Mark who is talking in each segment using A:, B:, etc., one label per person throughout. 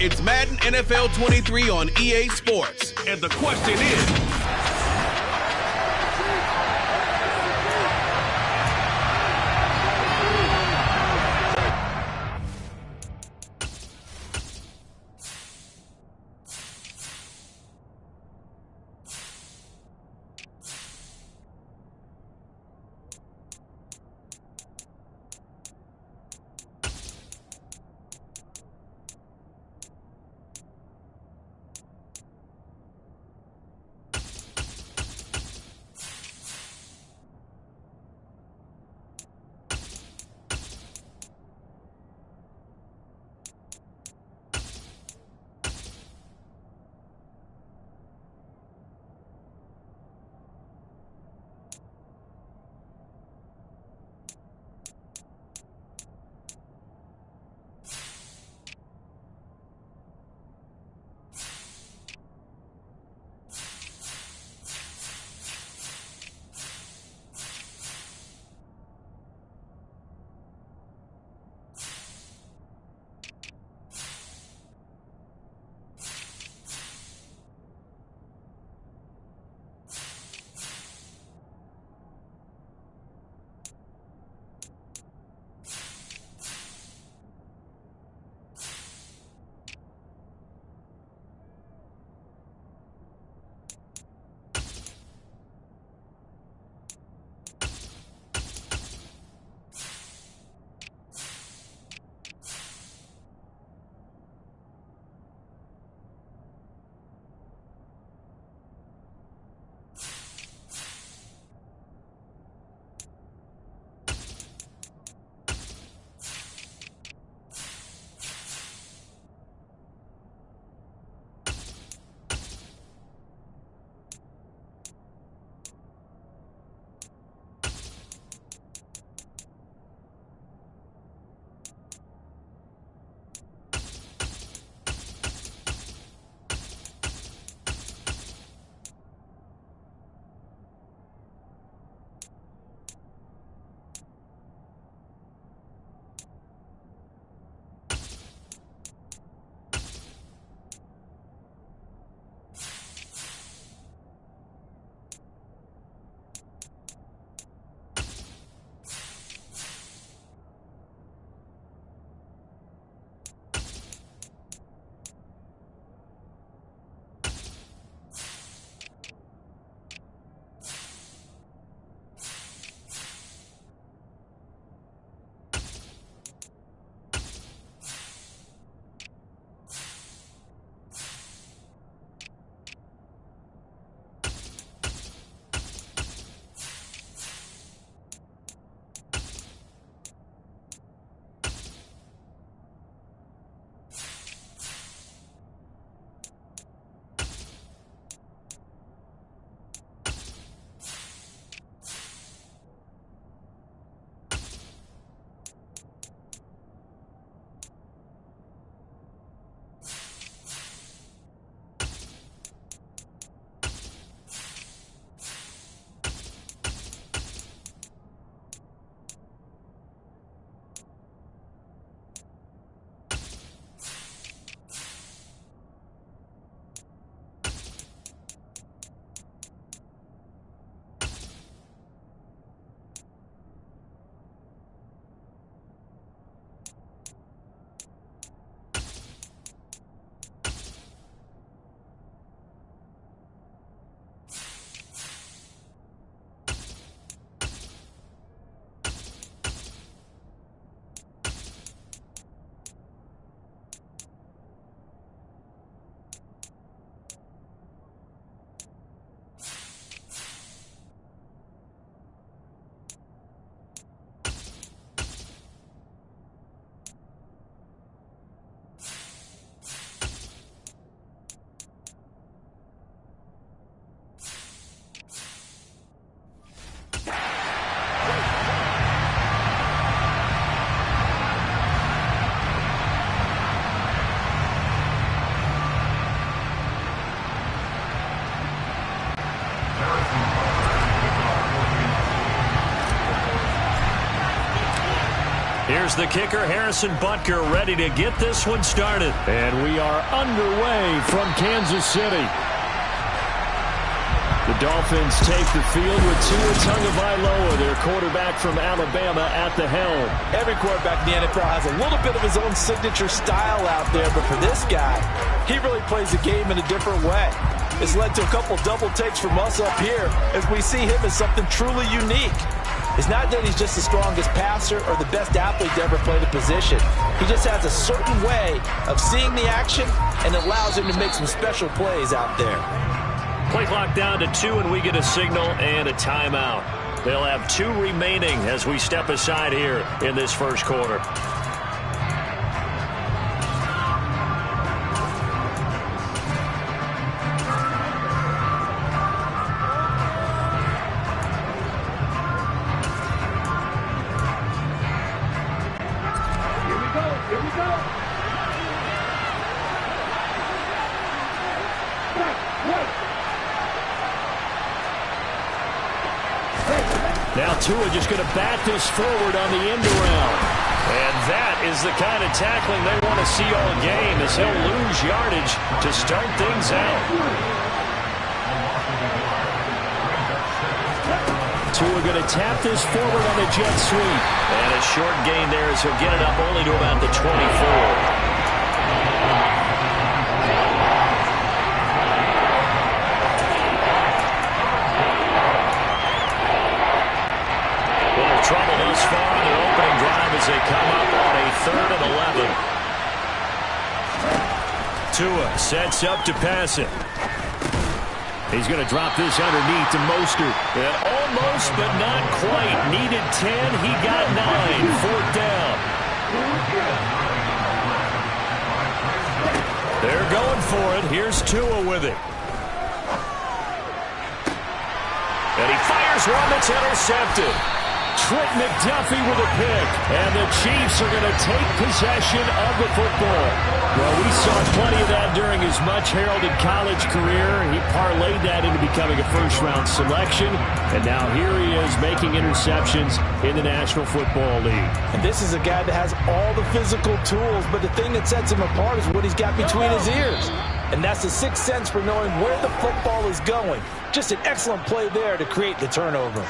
A: It's Madden NFL 23 on EA Sports. And the question is,
B: Here's the kicker, Harrison Butker, ready to get this one started. And we are underway from Kansas City. The Dolphins take the field with Tua Tagovailoa, their quarterback from Alabama, at the helm.
C: Every quarterback in the NFL has a little bit of his own signature style out there, but for this guy, he really plays the game in a different way. It's led to a couple double takes from us up here as we see him as something truly unique. It's not that he's just the strongest passer or the best athlete to ever play the position. He just has a certain way of seeing the action, and it allows him to make some special plays out there.
B: Play clock down to 2, and we get a signal and a timeout. They'll have 2 remaining as we step aside here in this first quarter. Now Tua just going to bat this forward on the end around. And that is the kind of tackling they want to see all game, as he'll lose yardage to start things out. Tua going to tap this forward on a jet sweep. And a short gain there as he'll get it up only to about the 24. Trouble thus far on their opening drive as they come up on a 3rd and 11. Tua sets up to pass it. He's going to drop this underneath to Mostert. Almost, but not quite. Needed 10. He got 9. 4th down. They're going for it. Here's Tua with it. And he fires one that's intercepted. Trent McDuffie with a pick, and the Chiefs are going to take possession of the football. Well, we saw plenty of that during his much-heralded college career. He parlayed that into becoming a first-round selection, and now here he is making interceptions in the National Football League.
C: And this is a guy that has all the physical tools, but the thing that sets him apart is what he's got between his ears. And that's the sixth sense for knowing where the football is going. Just an excellent play there to create the turnover.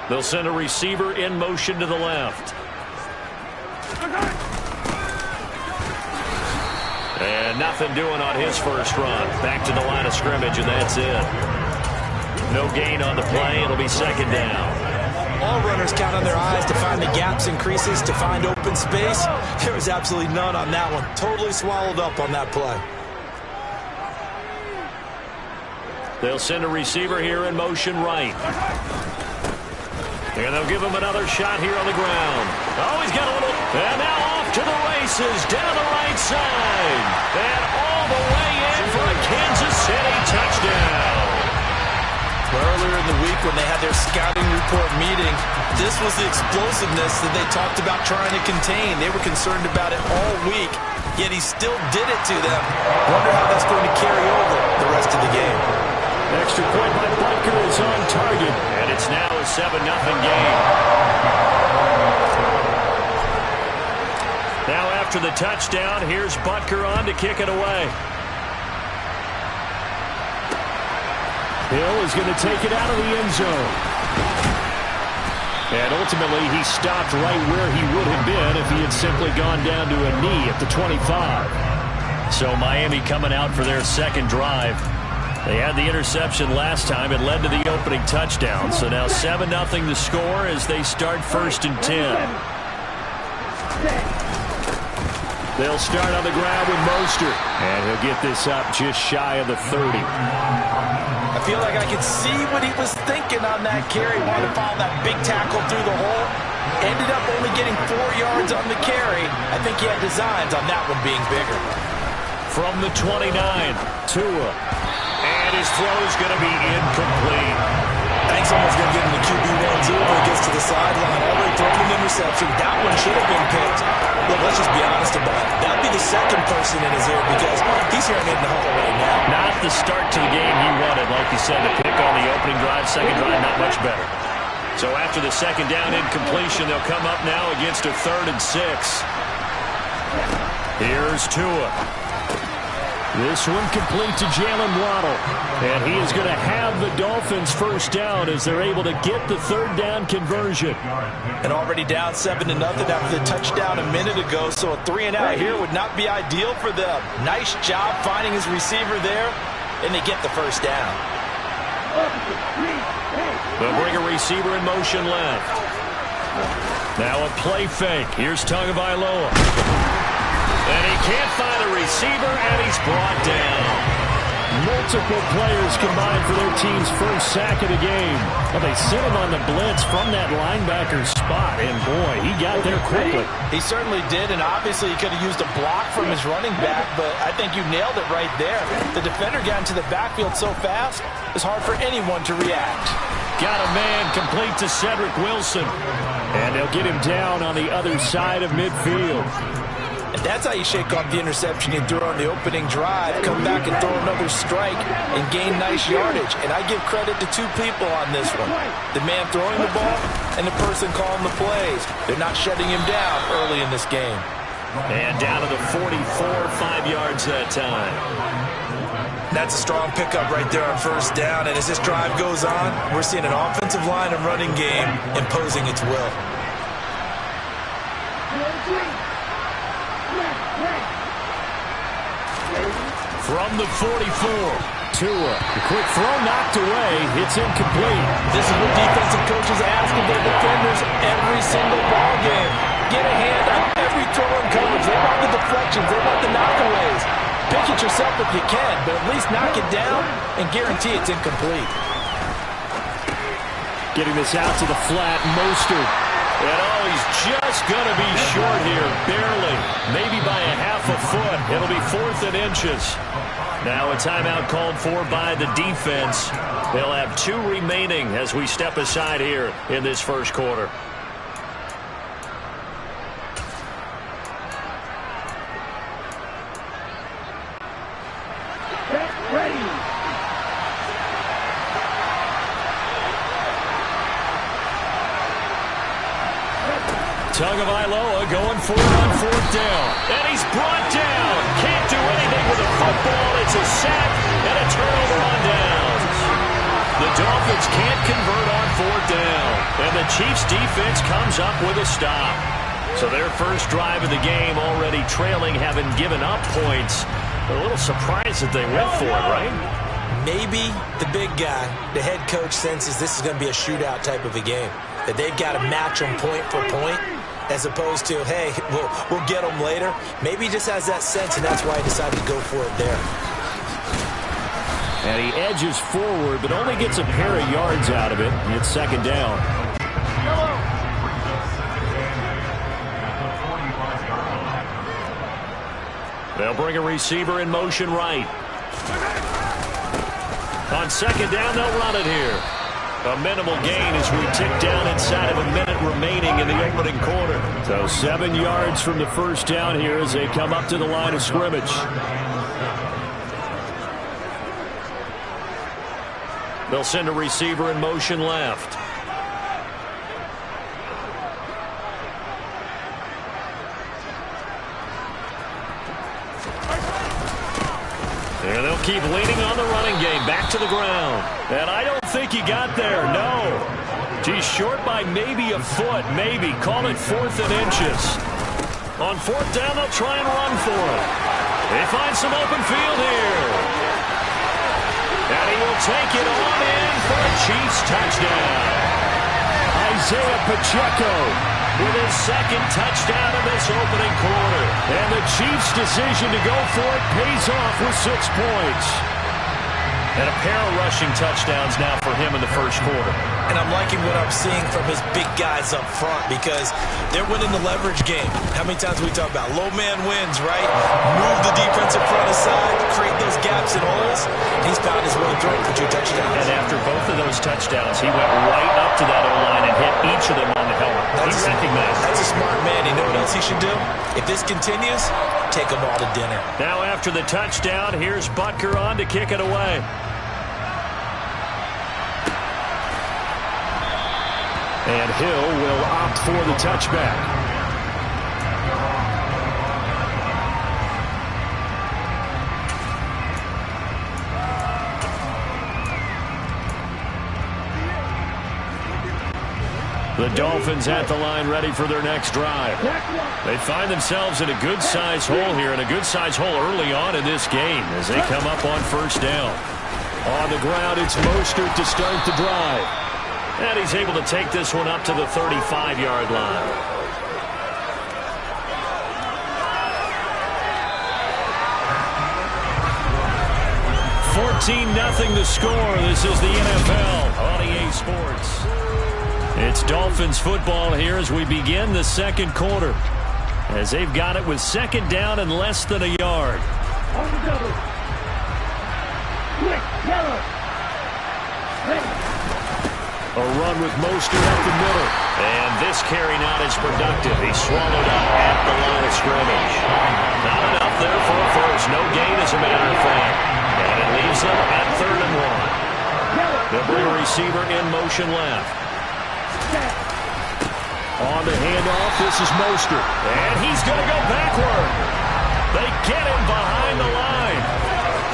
B: They'll send a receiver in motion to the left. And nothing doing on his first run. Back to the line of scrimmage, and that's it. No gain on the play. It'll be 2nd down.
C: All runners count on their eyes to find the gaps and creases, to find open space. There was absolutely none on that one. Totally swallowed up on that play.
B: They'll send a receiver here in motion right. And they'll give him another shot here on the ground. Oh, he's got a little... And now off to the races, down the right side. And all the way in for a Kansas City touchdown.
C: Earlier in the week when they had their scouting report meeting, this was the explosiveness that they talked about trying to contain. They were concerned about it all week, yet he still did it to them. Wonder how that's going to carry over the rest of the game.
B: Extra point by Butker is on target, and it's now a 7-0 game. Now after the touchdown, here's Butker on to kick it away. Hill is going to take it out of the end zone. And ultimately, he stopped right where he would have been if he had simply gone down to a knee at the 25. So Miami coming out for their second drive. They had the interception last time. It led to the opening touchdown. So now 7-0 the score as they start 1st and 10. They'll start on the ground with Mostert. And he'll get this up just shy of the 30.
C: I feel like I could see what he was thinking on that carry. Wanted to follow that big tackle through the hole. Ended up only getting 4 yards on the carry. I think he had designs on that one being bigger.
B: From the 29, Tua. And his throw is going to be incomplete.
C: Thanks, almost going to give him the QB1 too when he gets to the sideline. Already thrown an interception. That one should have been picked. Look, let's just be honest about it. That would be the second person in his ear because he's hearing it in the huddle right now.
B: Not the start to the game he wanted. Like you said, the pick on the opening drive, second drive, not much better. So after the second down incompletion, they'll come up now against a 3rd and 6. Here's Tua. This one complete to Jalen Waddle. And he is going to have the Dolphins first down as they're able to get the 3rd down conversion.
C: And already down 7-0 after the touchdown a minute ago, so a 3-and-out here would not be ideal for them. Nice job finding his receiver there, and they get the first down.
B: They'll bring a receiver in motion left. Now a play fake. Here's Tagovailoa. And he can't find a receiver, and he's brought down.
D: Multiple players combined for their team's first sack of the game. Well, they sent him on the blitz from that linebacker spot, and boy, he got there quickly.
C: He certainly did, and obviously he could have used a block from his running back, but I think you nailed it right there. The defender got into the backfield so fast, it's hard for anyone to react.
B: Got a man complete to Cedric Wilson.
D: And they'll get him down on the other side of midfield.
C: And that's how you shake off the interception you threw on the opening drive, come back and throw another strike and gain nice yardage. And I give credit to 2 people on this one. The man throwing the ball and the person calling the plays. They're not shutting him down early in this game.
B: And down to the 44, 5 yards that time.
C: That's a strong pickup right there on first down. And as this drive goes on, we're seeing an offensive line and running game imposing its will.
B: From the 44,
D: Tua. The quick throw knocked away. It's incomplete.
C: This is what defensive coaches ask of their defenders every single ball game. Get a hand on every throw and coverage. They want the deflections. They want the knockaways. Pick it yourself if you can, but at least knock it down and guarantee it's incomplete.
D: Getting this out to the flat, Mostert.
B: And he's just going to be short here, barely. Maybe by a half a foot. It'll be 4th and inches. Now a timeout called for by the defense. They'll have 2 remaining as we step aside here in this first quarter. Tagovailoa going for it on 4th down. And he's brought down. Can't do anything with the football. It's a sack and a turnover on downs. The Dolphins can't convert on 4th down. And the Chiefs defense comes up with a stop. So their first drive of the game already trailing, having given up points. They're a little surprised that they went for it, right?
C: Maybe the big guy, the head coach, senses this is going to be a shootout type of a game. That they've got to match them point for point, as opposed to, hey, we'll get them later. Maybe he just has that sense, and that's why he decided to go for it there.
D: And he edges forward, but only gets a pair of yards out of it. It's 2nd down.
B: They'll bring a receiver in motion right. On 2nd down, they'll run it here. A minimal gain as we tick down inside of a minute remaining in the opening quarter.
D: So 7 yards from the first down here as they come up to the line of scrimmage.
B: They'll send a receiver in motion left. And they'll keep leaning on the running game. Back to the ground. And I don't think he got there. No. He's short by maybe a foot. Maybe. Call it 4th and inches. On 4th down, they'll try and run for it. They find some open field here. And he will take it on in for a Chiefs touchdown.
D: Isaiah Pacheco
B: with his 2nd touchdown in this opening quarter.
D: And the Chiefs' decision to go for it pays off with 6 points.
B: And a pair of rushing touchdowns now for him in the first quarter.
C: And I'm liking what I'm seeing from his big guys up front because they're winning the leverage game. How many times we talk about low man wins, right? Move the defensive front aside, create those gaps and holes. He's found his way through for 2 touchdowns.
B: And after both of those touchdowns, he went right up to that O-line and hit each of them on the helmet. He recognized it.
C: That's a smart man. You know what else he should do? If this continues, take them all to dinner.
B: Now after the touchdown, here's Butker on to kick it away.
D: And Hill will opt for the touchback. The Dolphins at the line ready for their next drive. They find themselves in a good-sized hole here, and a good-sized hole early on in this game as they come up on first down. On the ground, it's Mostert to start the drive. And he's able to take this one up to the 35-yard line. $14-0 the score. This is the NFL on EA Sports. It's Dolphins football here as we begin the second quarter. As they've got it with second down and less than a yard. A run with Mostert up the middle.
B: And this carry not as productive. He's swallowed up at the line of scrimmage. Not enough there for a first. No gain as a matter of fact. And it leaves them at 3rd and 1. They'll bring a receiver in motion left.
D: On the handoff, this is Mostert.
B: And he's going to go backward. They get him behind the line.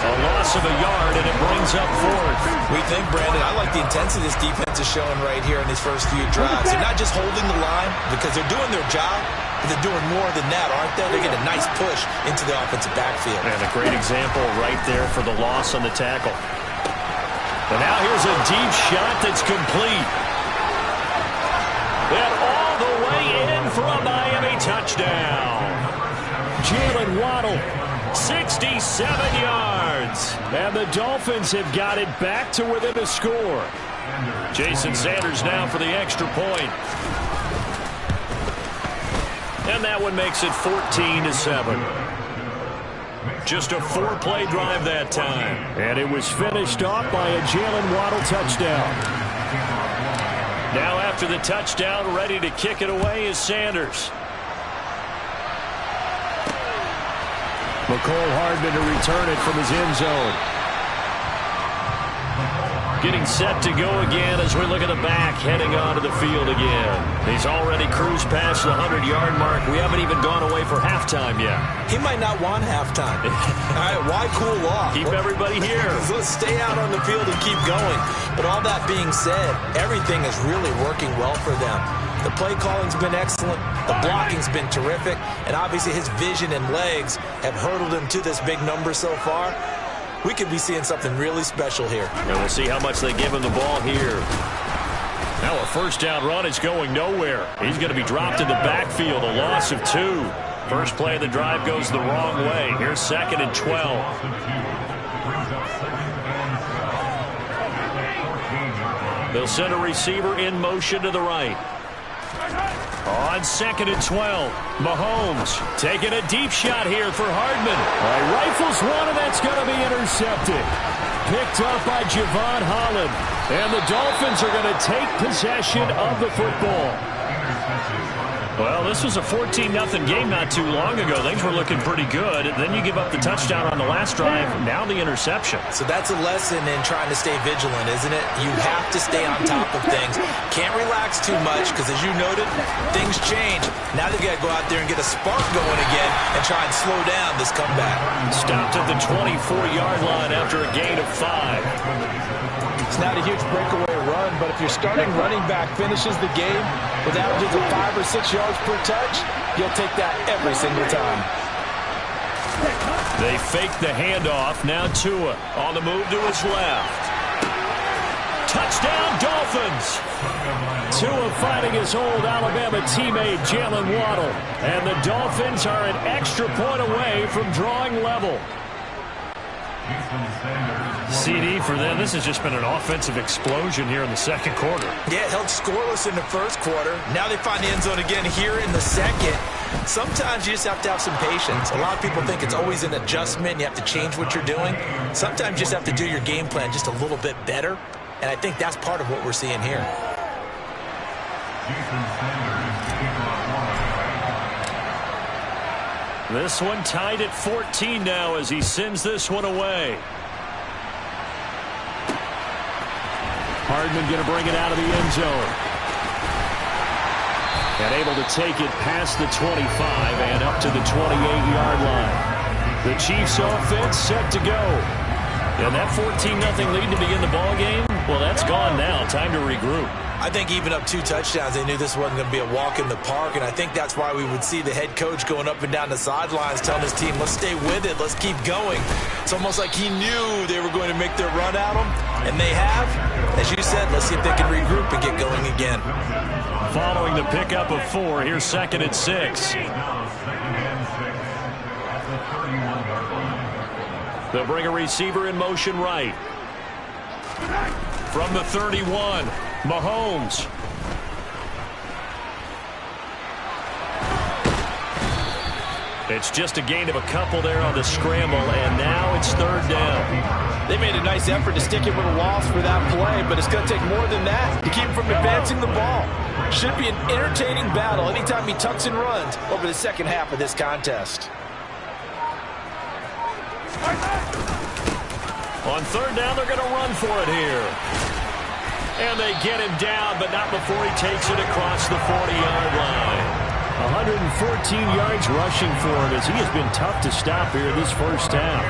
B: A loss of a yard, and it brings up 4th.
C: We think, Brandon, I like the intensity this defense is showing right here in these first few drives. They're not just holding the line because they're doing their job, but they're doing more than that, aren't they? They're getting a nice push into the offensive backfield.
B: And a great example right there for the loss on the tackle. And now here's a deep shot that's complete. And all the way in for a Miami touchdown.
D: Jalen Waddle.
B: 67 yards.
D: And the Dolphins have got it back to within a score.
B: Jason Sanders now for the extra point. And that one makes it 14-7. Just a 4-play drive that time.
D: And it was finished off by a Jalen Waddle touchdown.
B: Now after the touchdown, ready to kick it away is Sanders.
D: McCole Hardman to return it from his end zone.
B: Getting set to go again as we look at the back, heading onto the field again. He's already cruised past the 100-yard mark. We haven't even gone away for halftime yet.
C: He might not want halftime. All right, why cool off?
B: Keep everybody here.
C: Let's stay out on the field and keep going. But all that being said, everything is really working well for them. The play calling's been excellent. The blocking's been terrific. And obviously his vision and legs have hurdled him to this big number so far. We could be seeing something really special here.
B: And we'll see how much they give him the ball here. Now a first down run is going nowhere. He's going to be dropped in the backfield, a loss of 2. First play of the drive goes the wrong way. Here's 2nd and 12. They'll send a receiver in motion to the right. On 2nd and 12, Mahomes taking a deep shot here for Hardman.
D: Rifles one, and that's going to be intercepted. Picked up by Javon Holland. And the Dolphins are going to take possession of the football.
B: Well, this was a 14-0 game not too long ago. Things were looking pretty good. And then you give up the touchdown on the last drive. Now the interception.
C: So that's a lesson in trying to stay vigilant, isn't it? You have to stay on top of things. Can't relax too much because, as you noted, things change. Now they've got to go out there and get a spark going again and try and slow down this comeback.
B: Stopped at the 24-yard line after a gain of 5.
C: It's not a huge breakaway run, but if your starting running back finishes the game with averages of 5 or 6 yards per touch, you'll take that every single time.
B: They fake the handoff. Now Tua on the move to his left. Touchdown, Dolphins!
D: Tua fighting his old Alabama teammate, Jalen Waddle. And the Dolphins are an extra point away from drawing level. CD for them. This has just been an offensive explosion here in the second quarter.
C: Yeah, held scoreless in the first quarter. Now they find the end zone again here in the second. Sometimes you just have to have some patience. A lot of people think it's always an adjustment. You have to change what you're doing. Sometimes you just have to do your game plan just a little bit better. And I think that's part of what we're seeing here.
D: This one tied at 14 now as he sends this one away. Hardman going to bring it out of the end zone. And able to take it past the 25 and up to the 28-yard line. The Chiefs offense set to go. And that 14-0 lead to begin the ball game, well, that's gone now. Time to regroup.
C: I think even up 2 touchdowns, they knew this wasn't going to be a walk in the park, and I think that's why we would see the head coach going up and down the sidelines telling his team, let's stay with it, let's keep going. It's almost like he knew they were going to make their run at him, and they have. As you said, let's see if they can regroup and get going again.
D: Following the pickup of 4, here's 2nd and 6. They'll bring a receiver in motion right. From the 31, Mahomes. It's just a gain of a couple there on the scramble, and now it's 3rd down.
C: They made a nice effort to stick him with a loss for that play, but it's going to take more than that to keep him from advancing the ball. Should be an entertaining battle anytime he tucks and runs over the second half of this contest.
D: On 3rd down, they're going to run for it here. And they get him down, but not before he takes it across the 40-yard line. 114 yards rushing for him as he has been tough to stop here this first half.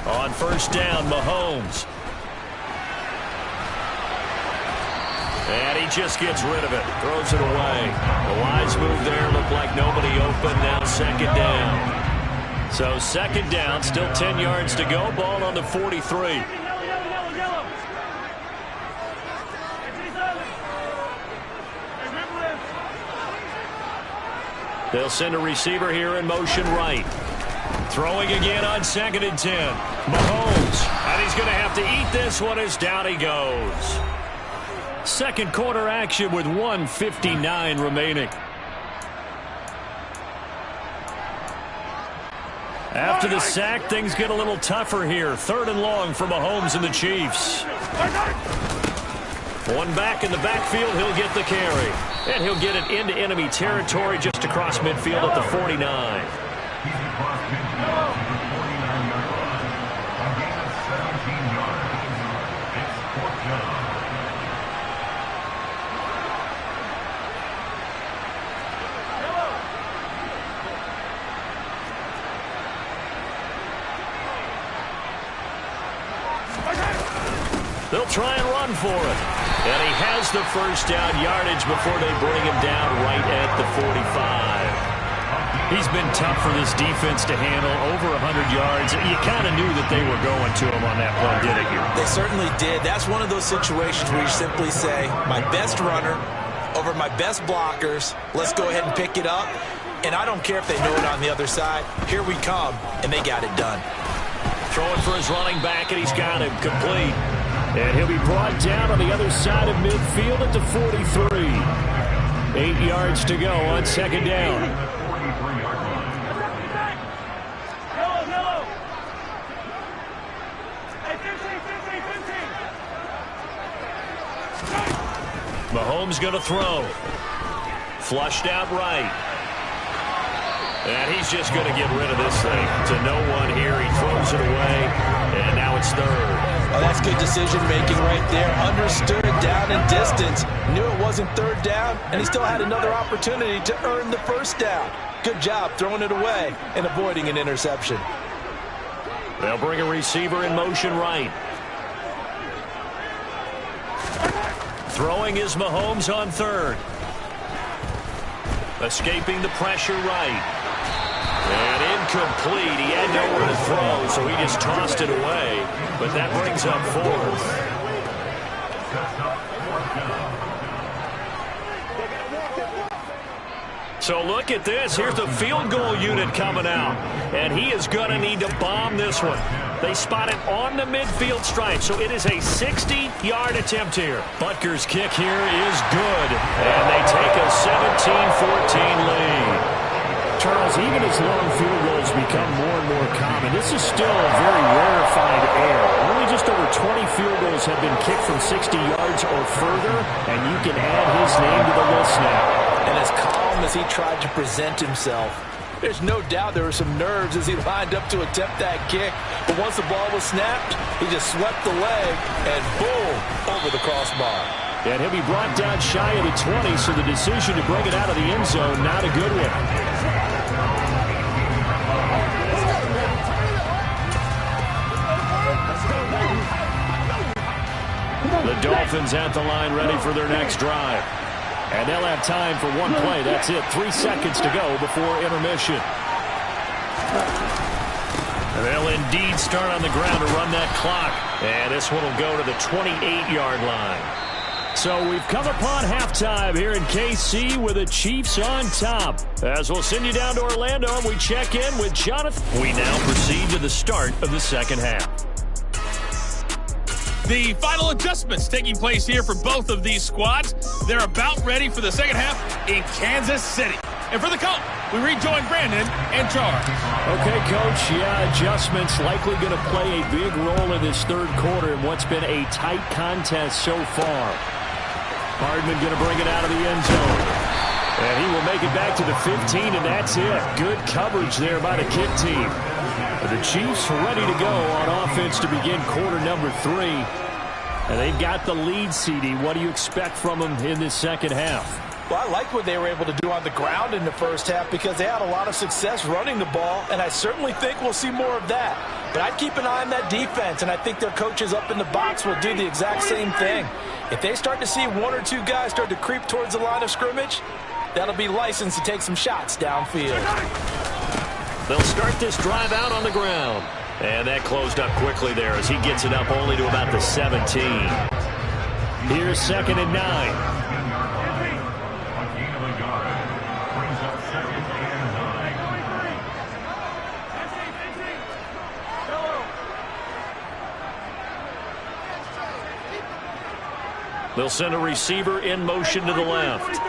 D: On 1st down, Mahomes. And he just gets rid of it. Throws it away. The wise move there. Looked like nobody open. Now 2nd down. So 2nd down. Still 10 yards to go. Ball on the 43. They'll send a receiver here in motion right. Throwing again on 2nd and 10. Mahomes. And he's going to have to eat this one as down he goes. Second quarter action with 1:59 remaining. After the sack, things get a little tougher here. 3rd and long for Mahomes and the Chiefs. One back in the backfield, he'll get the carry. And he'll get it into enemy territory just across midfield at the 49. They'll try and run for it. And he has the 1st down yardage before they bring him down right at the 45. He's been tough for this defense to handle. Over 100 yards. You kind of knew that they were going to him on that play, didn't you?
C: They certainly did. That's one of those situations where you simply say, my best runner over my best blockers. Let's go ahead and pick it up. And I don't care if they know it on the other side. Here we come. And they got it done.
D: Throwing for his running back, and he's got him complete. And he'll be brought down on the other side of midfield at the 43. 8 yards to go on 2nd down. Mahomes going to throw. Flushed out right. And he's just going to get rid of this thing to no one here. He throws it away, and now it's 3rd.
C: Oh, that's good decision-making right there. Understood down and distance. Knew it wasn't 3rd down, and he still had another opportunity to earn the 1st down. Good job throwing it away and avoiding an interception.
D: They'll bring a receiver in motion right. Throwing is Mahomes on 3rd. Escaping the pressure right. And incomplete. He had nowhere to throw, so he just tossed it away. But that brings up fourth. So look at this. Here's the field goal unit coming out. And he is going to need to bomb this one. They spot it on the midfield stripe, so it is a 60-yard attempt here. Butker's kick here is good. And they take a 17-14 lead.
B: Charles, even as long field goals become more and more common, this is still a very rarefied air. Only just over 20 field goals have been kicked from 60 yards or further, and you can add his name to the list now.
C: And as calm as he tried to present himself, there's no doubt there were some nerves as he lined up to attempt that kick. But once the ball was snapped, he just swept the leg and boom, over the crossbar.
B: And he'll be brought down shy of the 20, so the decision to bring it out of the end zone, not a good one.
D: The Dolphins at the line ready for their next drive. And they'll have time for one play. That's it. 3 seconds to go before intermission. And they'll indeed start on the ground to run that clock. And this one will go to the 28-yard line. So we've come upon halftime here in KC with the Chiefs on top. As we'll send you down to Orlando and we check in with Jonathan. We now proceed to the start of the second half.
A: The final adjustments taking place here for both of these squads. They're about ready for the second half in Kansas City. And for the call, we rejoin Brandon and Charles.
B: Okay, Coach. Yeah, adjustments likely going to play a big role in this third quarter in what's been a tight contest so far.
D: Hardman going to bring it out of the end zone. And he will make it back to the 15, and that's it. Good coverage there by the kick team. The Chiefs ready to go on offense to begin quarter number 3. And they've got the lead, CD. What do you expect from them in this second half?
C: Well, I like what they were able to do on the ground in the first half because they had a lot of success running the ball, and I certainly think we'll see more of that. But I'd keep an eye on that defense, and I think their coaches up in the box will do the exact same thing. If they start to see 1 or 2 guys start to creep towards the line of scrimmage, that'll be licensed to take some shots downfield.
D: They'll start this drive out on the ground. And that closed up quickly there as he gets it up only to about the 17. Here's 2nd and 9. They'll send a receiver in motion to the left.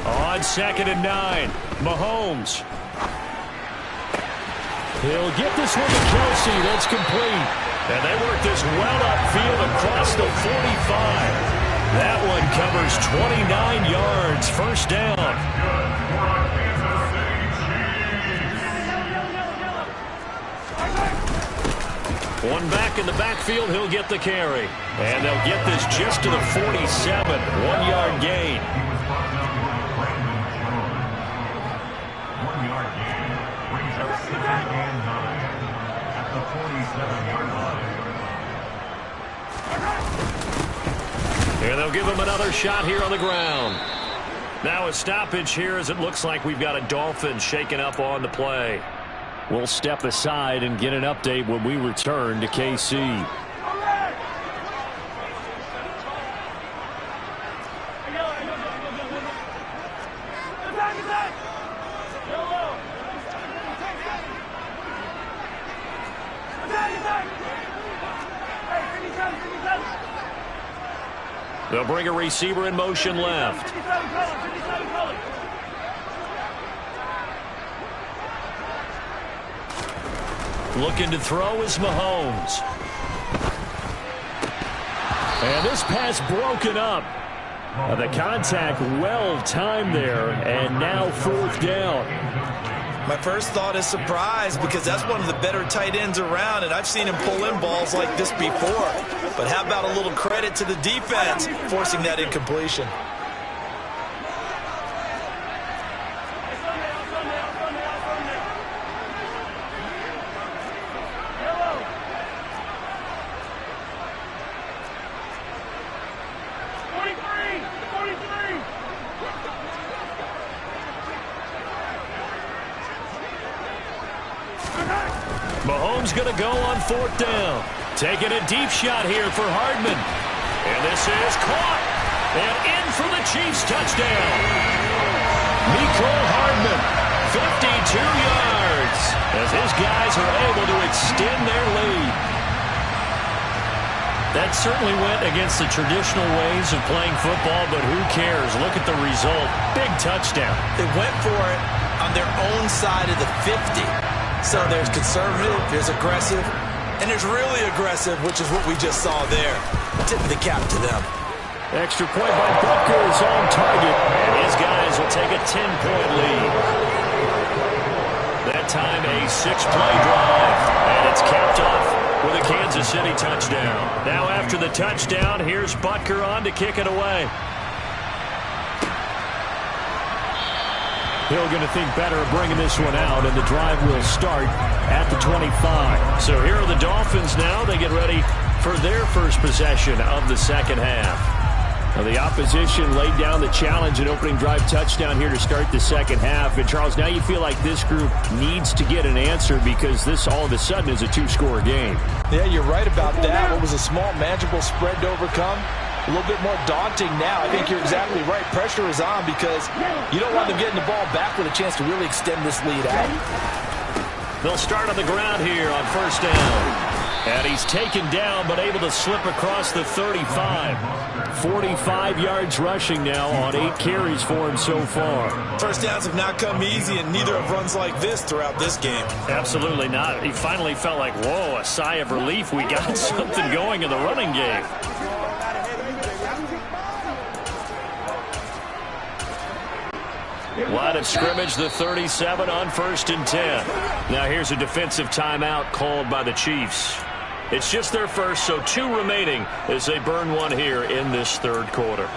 D: On 2nd and 9, Mahomes. He'll get this one to Kelsey. That's complete. And they work this well upfield across the 45. That one covers 29 yards. First down. One back in the backfield. He'll get the carry. And they'll get this just to the 47. 1-yard gain. And they'll give him another shot here on the ground. Now a stoppage here as it looks like we've got a Dolphin shaking up on the play. We'll step aside and get an update when we return to KC. They'll bring a receiver in motion left. Looking to throw is Mahomes. And this pass broken up. The contact well timed there, and now 4th down.
C: My first thought is surprise because that's one of the better tight ends around, and I've seen him pull in balls like this before. But how about a little credit to the defense forcing that incompletion?
D: Mahomes going to go on 4th down. Taking a deep shot here for Hardman. And this is caught. And in for the Chiefs touchdown. Mecole Hardman, 52 yards, as his guys are able to extend their lead. That certainly went against the traditional ways of playing football, but who cares? Look at the result. Big touchdown.
C: They went for it on their own side of the 50. So there's conservative, there's aggressive, and there's really aggressive, which is what we just saw there. Tip of the cap to them.
D: Extra point by Butker is on target, and his guys will take a 10-point lead. That time a 6-play drive, and it's capped off with a Kansas City touchdown. Now after the touchdown, here's Butker on to kick it away. Hill going to think better of bringing this one out, and the drive will start at the 25. So here are the Dolphins now. They get ready for their first possession of the second half. Well, the opposition laid down the challenge and opening drive touchdown here to start the second half. And, Charles, now you feel like this group needs to get an answer because this all of a sudden is a 2-score game.
C: Yeah, you're right about that. What was a small, manageable spread to overcome, a little bit more daunting now. I think you're exactly right. Pressure is on because you don't want them getting the ball back with a chance to really extend this lead out.
D: They'll start on the ground here on 1st down. And he's taken down but able to slip across the 35. 45 yards rushing now on 8 carries for him so far.
C: First downs have not come easy, and neither have runs like this throughout this game.
D: Absolutely not. He finally felt like, whoa, a sigh of relief. We got something going in the running game. Line of scrimmage, the 37 on 1st and 10. Now here's a defensive timeout called by the Chiefs. It's just their first, so 2 remaining as they burn one here in this 3rd quarter.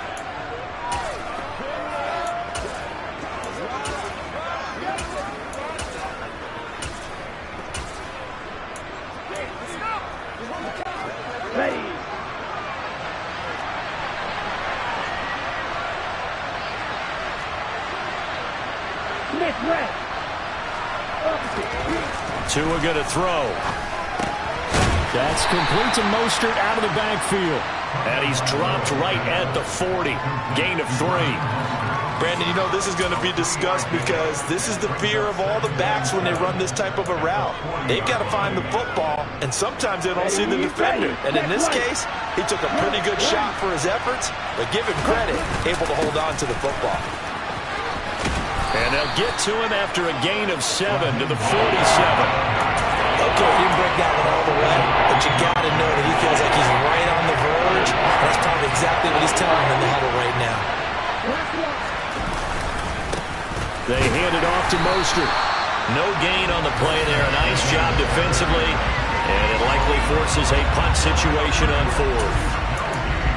D: Tua going to throw. That's complete to Mostert out of the backfield. And he's dropped right at the 40. Gain of 3.
C: Brandon, you know this is going to be discussed because this is the fear of all the backs when they run this type of a route. They've got to find the football, and sometimes they don't see the defender. And in this case, he took a pretty good shot for his efforts, but give him credit, able to hold on to the football.
D: And they'll get to him after a gain of 7 to the 47.
C: Okay, he didn't break that one all the way, but you got to know that he feels like he's right on the verge. And that's probably exactly what he's telling him in the huddle right now.
D: They hand it off to Mostert. No gain on the play there. A nice job defensively. And it likely forces a punt situation on 4th.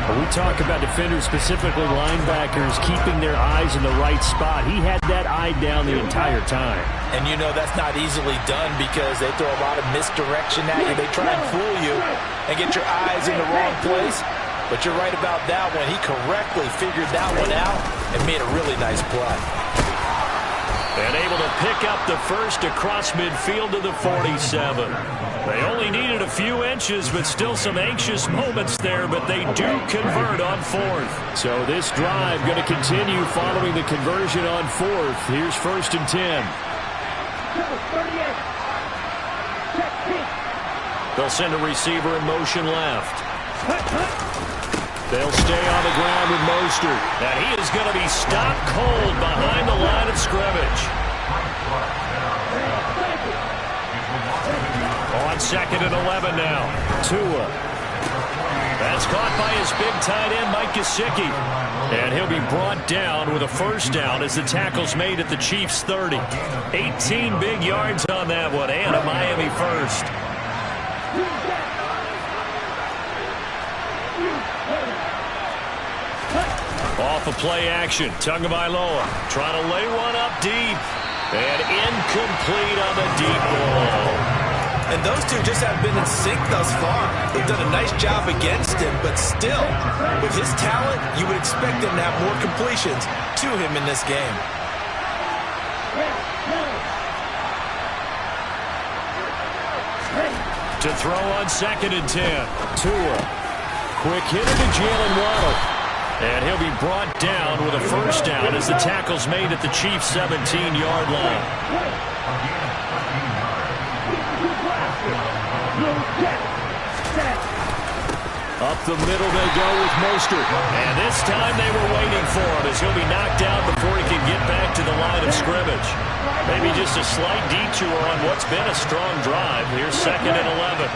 D: We talk about defenders, specifically linebackers, keeping their eyes in the right spot. He had that eye down the entire time.
C: And you know that's not easily done because they throw a lot of misdirection at you. They try and fool you and get your eyes in the wrong place. But you're right about that one. He correctly figured that one out and made a really nice play.
D: And able to pick up the first across midfield to the 47. They only needed a few inches, but still some anxious moments there, but they do convert on 4th. So this drive going to continue following the conversion on 4th. Here's 1st and 10. They'll send a receiver in motion left. They'll stay on the ground with Mostert. And he is going to be stopped cold behind the line of scrimmage. On 2nd and 11 now. Tua. That's caught by his big tight end, Mike Gesicki. And he'll be brought down with a 1st down as the tackle's made at the Chiefs' 30. 18 big yards on that one, and a Miami 1st. Off of play action, Tagovailoa trying to lay one up deep. And incomplete on the deep ball.
C: And those two just have been in sync thus far. They've done a nice job against him, but still, with his talent, you would expect him to have more completions to him in this game.
D: To throw on 2nd and 10. Tua. Quick hitter to Jalen Waddle. And he'll be brought down with a first down as the tackle's made at the Chiefs' 17-yard line. Up the middle they go with Mostert. And this time they were waiting for him as he'll be knocked down before he can get back to the line of scrimmage. Maybe just a slight detour on what's been a strong drive. Here's 2nd and 11.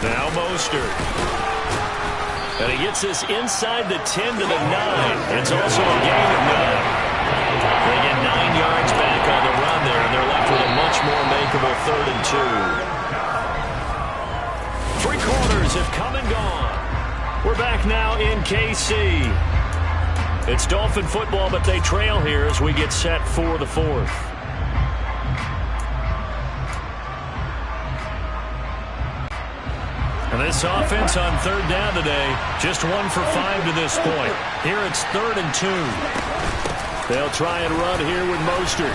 D: Now Mostert. And he gets this inside the 10 to the 9. It's also a gain of 9. They get 9 yards back on the run there, and they're left with a much more makeable 3rd and 2. 3 quarters have come and gone. We're back now in KC. It's Dolphin football, but they trail here as we get set for the 4th. And this offense on 3rd down today, just 1 for 5 to this point. Here it's 3rd and 2. They'll try and run here with Mostert.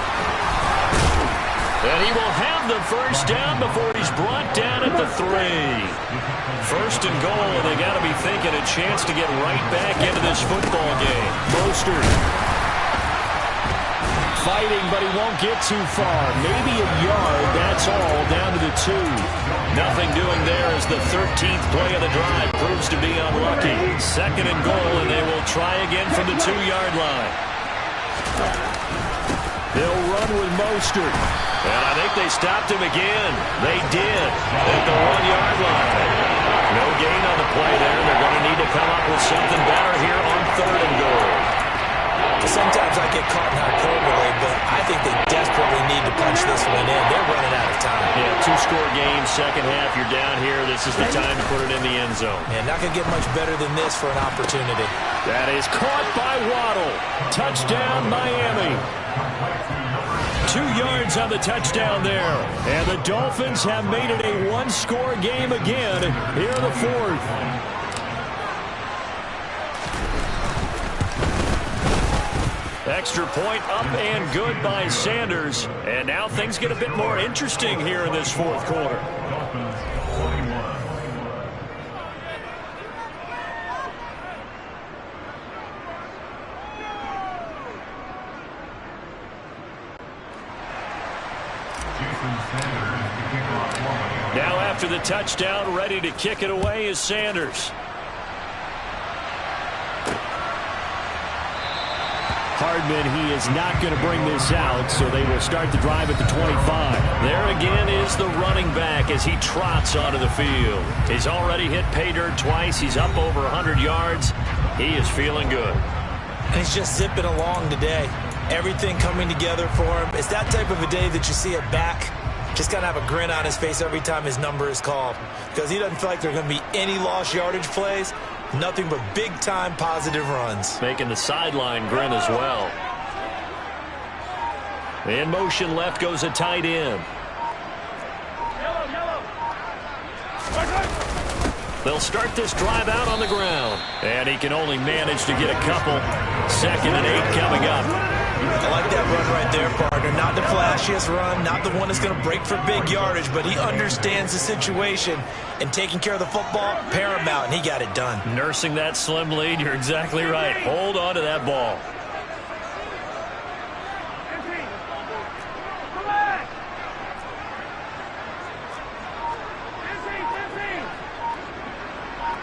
D: And he will have the first down before he's brought down at the 3. 1st and goal, and they got to be thinking a chance to get right back into this football game. Mostert. Fighting, but he won't get too far. Maybe a yard, that's all, down to the 2. Nothing doing there as the 13th play of the drive proves to be unlucky. 2nd and goal, and they will try again from the 2-yard line. They'll run with Mostert. And I think they stopped him again. They did at the 1-yard line. No gain on the play there. They're going to need to come up with something better here on 3rd and goal.
C: Sometimes I get caught in hyperbole, but I think they desperately need to punch this one in. They're running out of time.
D: Yeah, 2-score game, second half, you're down here. This is the time to put it in the end zone.
C: And not going to get much better than this for an opportunity.
D: That is caught by Waddle. Touchdown, Miami. 2 yards on the touchdown there. And the Dolphins have made it a 1-score game again here in the 4th. Extra point up and good by Sanders. And now things get a bit more interesting here in this 4th quarter. Now after the touchdown, ready to kick it away is Sanders. Hardman, he is not going to bring this out, so they will start the drive at the 25. There again is the running back as he trots onto the field. He's already hit pay dirt twice. He's up over 100 yards. He is feeling good.
C: And he's just zipping along today. Everything coming together for him. It's that type of a day that you see it back. Just got to have a grin on his face every time his number is called. Because he doesn't feel like there are going to be any lost yardage plays. Nothing but big-time positive runs.
D: Making the sideline grin as well. In motion left goes a tight end. They'll start this drive out on the ground. And he can only manage to get a couple. 2nd and 8 coming up.
C: I like that run right there, partner. Not the flashiest run, not the one that's going to break for big yardage, but he understands the situation, and taking care of the football, paramount, and he got it done.
D: Nursing that slim lead, you're exactly right. Hold on to that ball.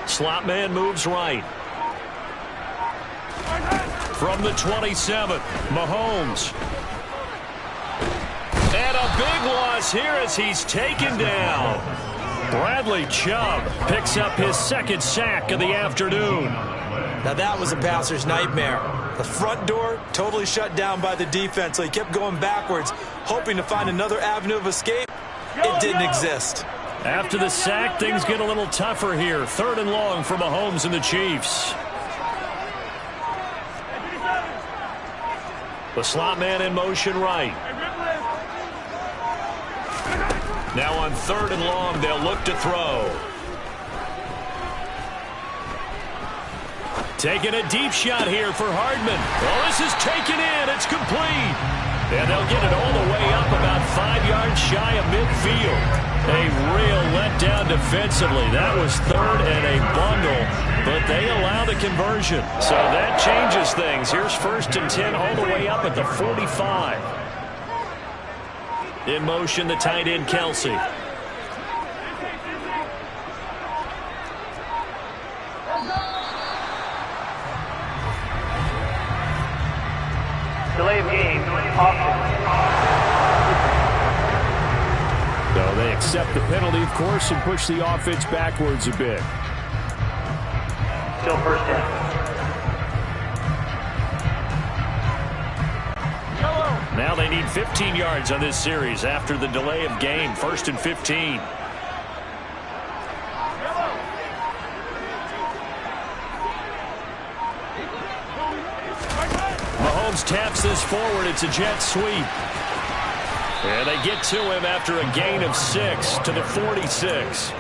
D: Slot man moves right. From the 27, Mahomes. And a big loss here as he's taken down. Bradley Chubb picks up his 2nd sack of the afternoon.
C: Now that was a passer's nightmare. The front door totally shut down by the defense, so he kept going backwards, hoping to find another avenue of escape. It didn't exist.
D: After the sack, things get a little tougher here. 3rd and long for Mahomes and the Chiefs. The slot man in motion right. Now on 3rd and long, they'll look to throw. Taking a deep shot here for Hardman. Oh, this is taken in. It's complete. And they'll get it all the way up about 5 yards shy of midfield. A real letdown defensively. That was third and a bundle, but they allow the conversion. So that changes things. Here's 1st and 10 all the way up at the 45. In motion, the tight end, Kelsey.
E: Delay of game,
B: So they accept the penalty, of course, and push the offense backwards a bit.
E: Still 1st down.
D: Now they need 15 yards on this series after the delay of game. 1st and 15. Mahomes taps this forward. It's a jet sweep. And they get to him after a gain of 6 to the 46.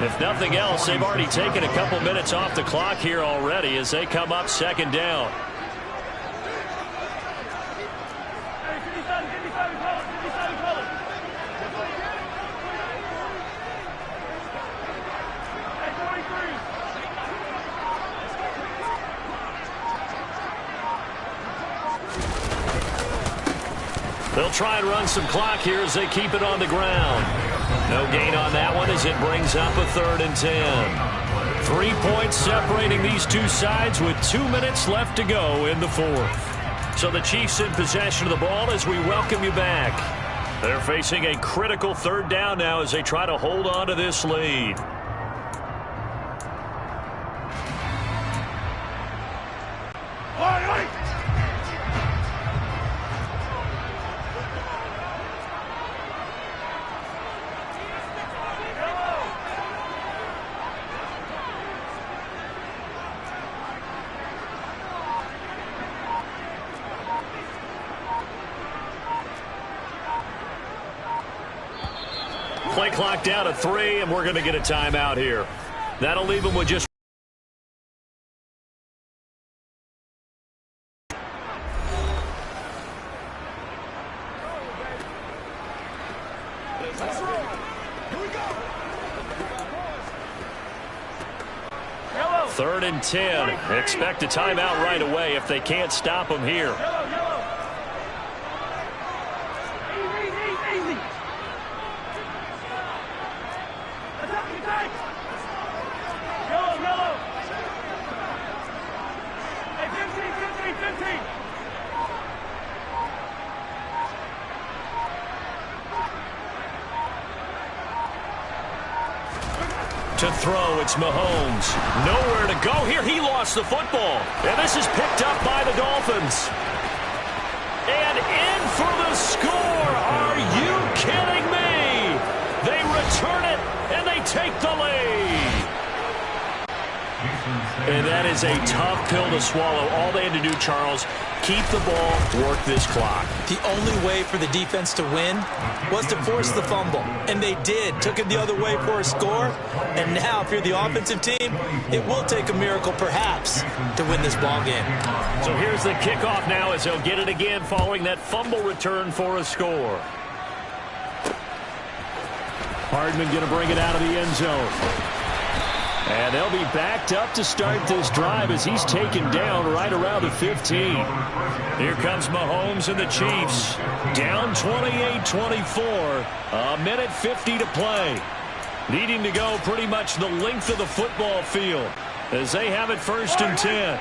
D: If nothing else, they've already taken a couple minutes off the clock here already as they come up 2nd down. They'll try and run some clock here as they keep it on the ground. No gain on that one as it brings up a 3rd and 10. 3 points separating these two sides with 2 minutes left to go in the 4th. So the Chiefs in possession of the ball as we welcome you back. They're facing a critical 3rd down now as they try to hold on to this lead. Play clock down to 3, and we're going to get a timeout here. That'll leave them with just... Third and 10. Expect a timeout right away if they can't stop them here. To throw, it's Mahomes. Nowhere to go here. He lost the football. And this is picked up by the Dolphins. And in for the score. Are you kidding me? They return it, and they take the lead. And that is a tough pill to swallow. All they had to do, Charles, keep the ball, work this clock.
C: The only way for the defense to win was to force the fumble. And they did. Took it the other way for a score. And now, if you're the offensive team, it will take a miracle, perhaps, to win this ball game.
D: So here's the kickoff now as they'll get it again following that fumble return for a score.
B: Hardman going to bring it out of the end zone. And they'll be backed up to start this drive as he's taken down right around the 15.
D: Here comes Mahomes and the Chiefs. Down 28-24. A minute 50 to play. Needing to go pretty much the length of the football field as they have it 1st and 10.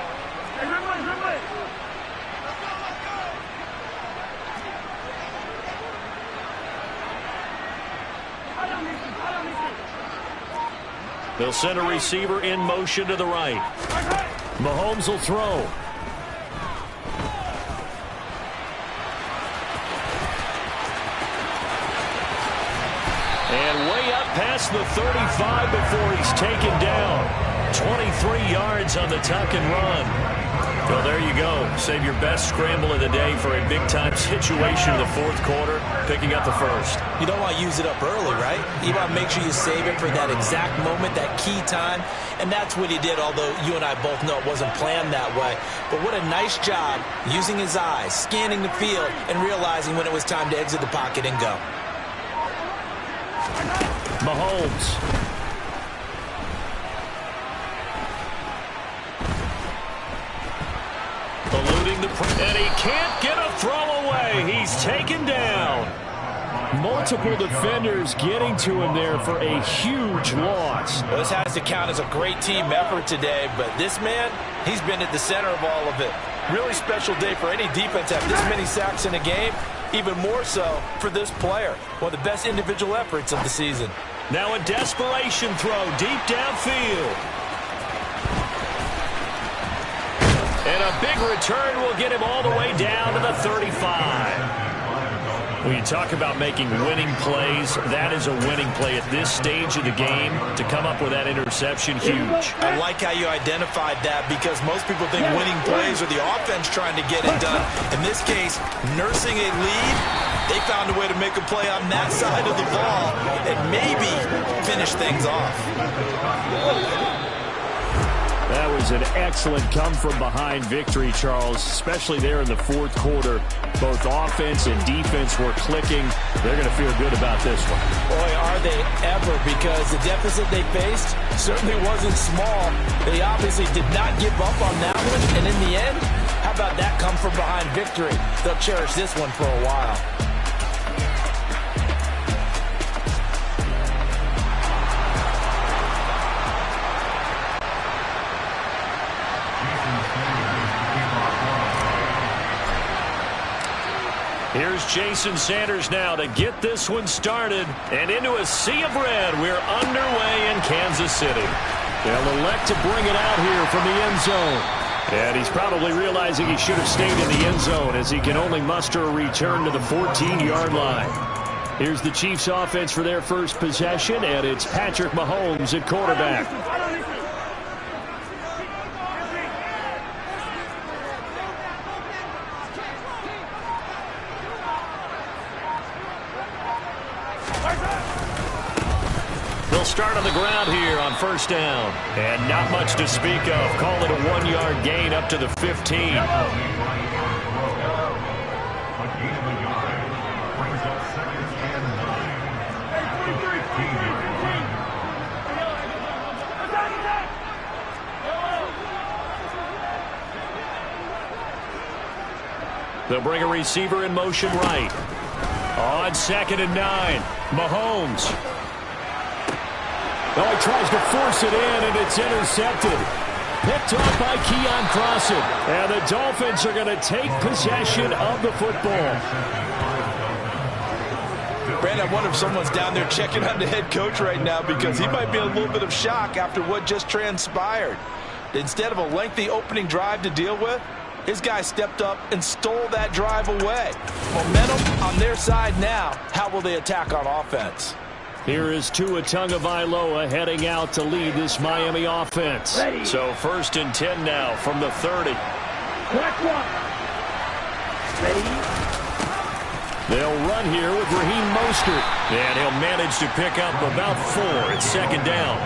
D: They'll send a receiver in motion to the right. Mahomes will throw. And way up past the 35 before he's taken down. 23 yards on the tuck and run. Well, there you go. Save your best scramble of the day for a big-time situation in the fourth quarter, picking up the first.
C: You don't want to use it up early, right? You want to make sure you save it for that exact moment, that key time, and that's what he did, although you and I both know it wasn't planned that way. But what a nice job using his eyes, scanning the field, and realizing when it was time to exit the pocket and go.
D: Mahomes. Eluding the and he can't get a throw away. He's taken down. Multiple defenders getting to him there for a huge loss.
C: Well, this has to count as a great team effort today, but this man, he's been at the center of all of it. Really special day for any defense to have this many sacks in a game, even more so for this player. One of the best individual efforts of the season.
D: Now a desperation throw deep downfield. And a big return will get him all the way down to the 35. When you talk about making winning plays, that is a winning play at this stage of the game. To come up with that interception, huge.
C: I like how you identified that because most people think winning plays are the offense trying to get it done. In this case, nursing a lead, they found a way to make a play on that side of the ball and maybe finish things off.
D: That was an excellent come-from-behind victory, Charles, especially there in the fourth quarter. Both offense and defense were clicking. They're going to feel good about this one.
C: Boy, are they ever, because the deficit they faced certainly wasn't small. They obviously did not give up on that one, and in the end, how about that come-from-behind victory? They'll cherish this one for a while.
D: Here's Jason Sanders now to get this one started. And into a sea of red, we're underway in Kansas City. They'll elect to bring it out here from the end zone. And he's probably realizing he should have stayed in the end zone as he can only muster a return to the 14-yard line. Here's the Chiefs offense for their first possession, and it's Patrick Mahomes at quarterback. They'll start on the ground here on first down. And not much to speak of. Call it a 1-yard gain up to the 15. They'll bring a receiver in motion right. On 2nd and 9, Mahomes. Oh, he tries to force it in, and it's intercepted. Picked off by Keon Crossen. And the Dolphins are going to take possession of the football.
C: Brandon, I wonder if someone's down there checking on the head coach right now because he might be in a little bit of shock after what just transpired. Instead of a lengthy opening drive to deal with, his guy stepped up and stole that drive away. Momentum on their side now. How will they attack on offense?
D: Here is Tua Tagovailoa heading out to lead this Miami offense. Ready. So 1st and 10 now from the 30.
E: Ready.
D: They'll run here with Raheem Mostert. And he'll manage to pick up about 4 at 2nd down.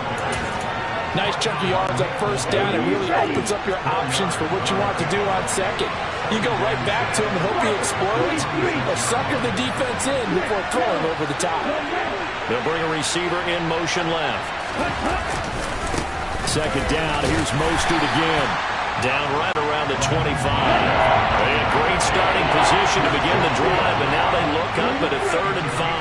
C: Nice chunk of yards on first down. It really opens up your options for what you want to do on second. You go right back to him and hope he explodes, or sucker the defense in before throwing over the top.
D: They'll bring a receiver in motion left. 2nd down. Here's Mostert again. Down right around the 25. They had great starting position to begin the drive, and now they look up at a 3rd and 5.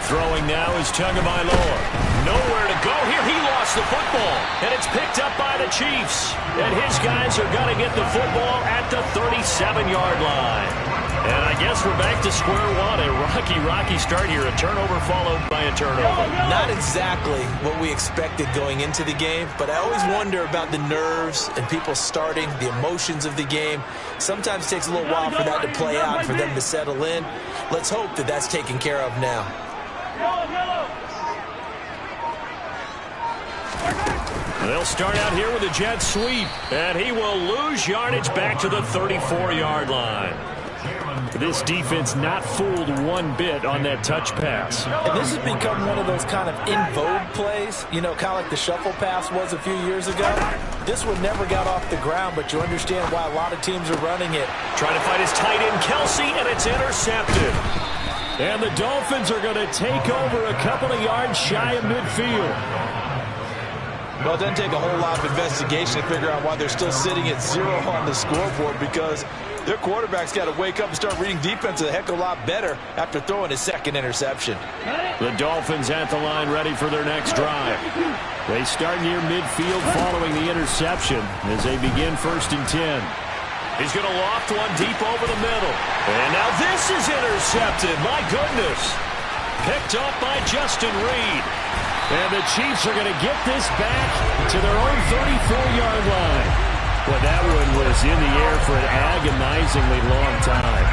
D: Throwing now is Tagovailoa. Nowhere to go here. He lost the football, and it's picked up by the Chiefs. And his guys are going to get the football at the 37-yard line. And I guess we're back to square one. A rocky start here. A turnover followed by a turnover.
C: Not exactly what we expected going into the game, but I always wonder about the nerves and people starting, the emotions of the game. Sometimes it takes a little while for that to play out and for them to settle in. Let's hope that that's taken care of now.
D: They'll start out here with a jet sweep, and he will lose yardage back to the 34-yard line. This defense not fooled one bit on that touch pass.
C: And this has become one of those kind of in vogue plays, you know, kind of like the shuffle pass was a few years ago. This one never got off the ground, but you understand why a lot of teams are running it.
D: Trying to find his tight end, Kelsey, and it's intercepted. And the Dolphins are going to take over a couple of yards shy of midfield.
C: Well, it doesn't take a whole lot of investigation to figure out why they're still sitting at 0 on the scoreboard, because their quarterback's got to wake up and start reading defense a heck of a lot better after throwing his second interception.
D: The Dolphins at the line ready for their next drive. They start near midfield following the interception as they begin 1st and 10. He's going to loft one deep over the middle. And now this is intercepted. My goodness. Picked up by Justin Reed. And the Chiefs are going to get this back to their own 34-yard line. Well, that one was in the air for an agonizingly long time.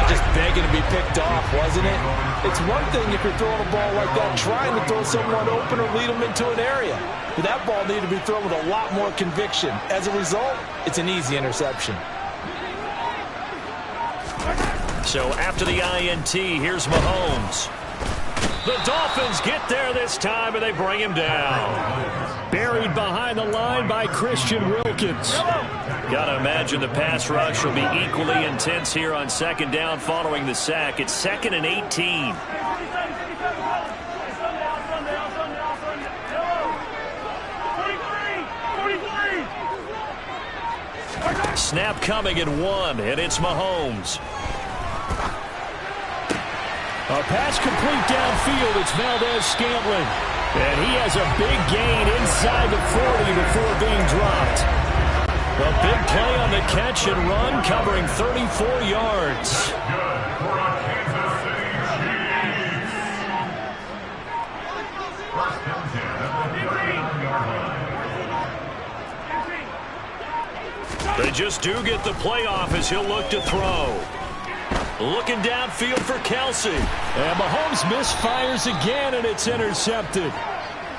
C: Just begging to be picked off, wasn't it? It's one thing if you're throwing a ball like that, trying to throw someone open or lead them into an area. But that ball needed to be thrown with a lot more conviction. As a result, it's an easy interception.
D: So after the INT, here's Mahomes. The Dolphins get there this time, and they bring him down. Buried behind the line by Christian Wilkins. Got to imagine the pass rush will be equally intense here on 2nd down following the sack. It's 2nd and 18. Snap coming at 1, and it's Mahomes. A pass complete downfield. It's Valdez-Scantling. And he has a big gain inside the 40 before being dropped. A big play on the catch and run, covering 34 yards. They just do get the playoff as he'll look to throw. Looking downfield for Kelsey. And Mahomes misfires again, and it's intercepted.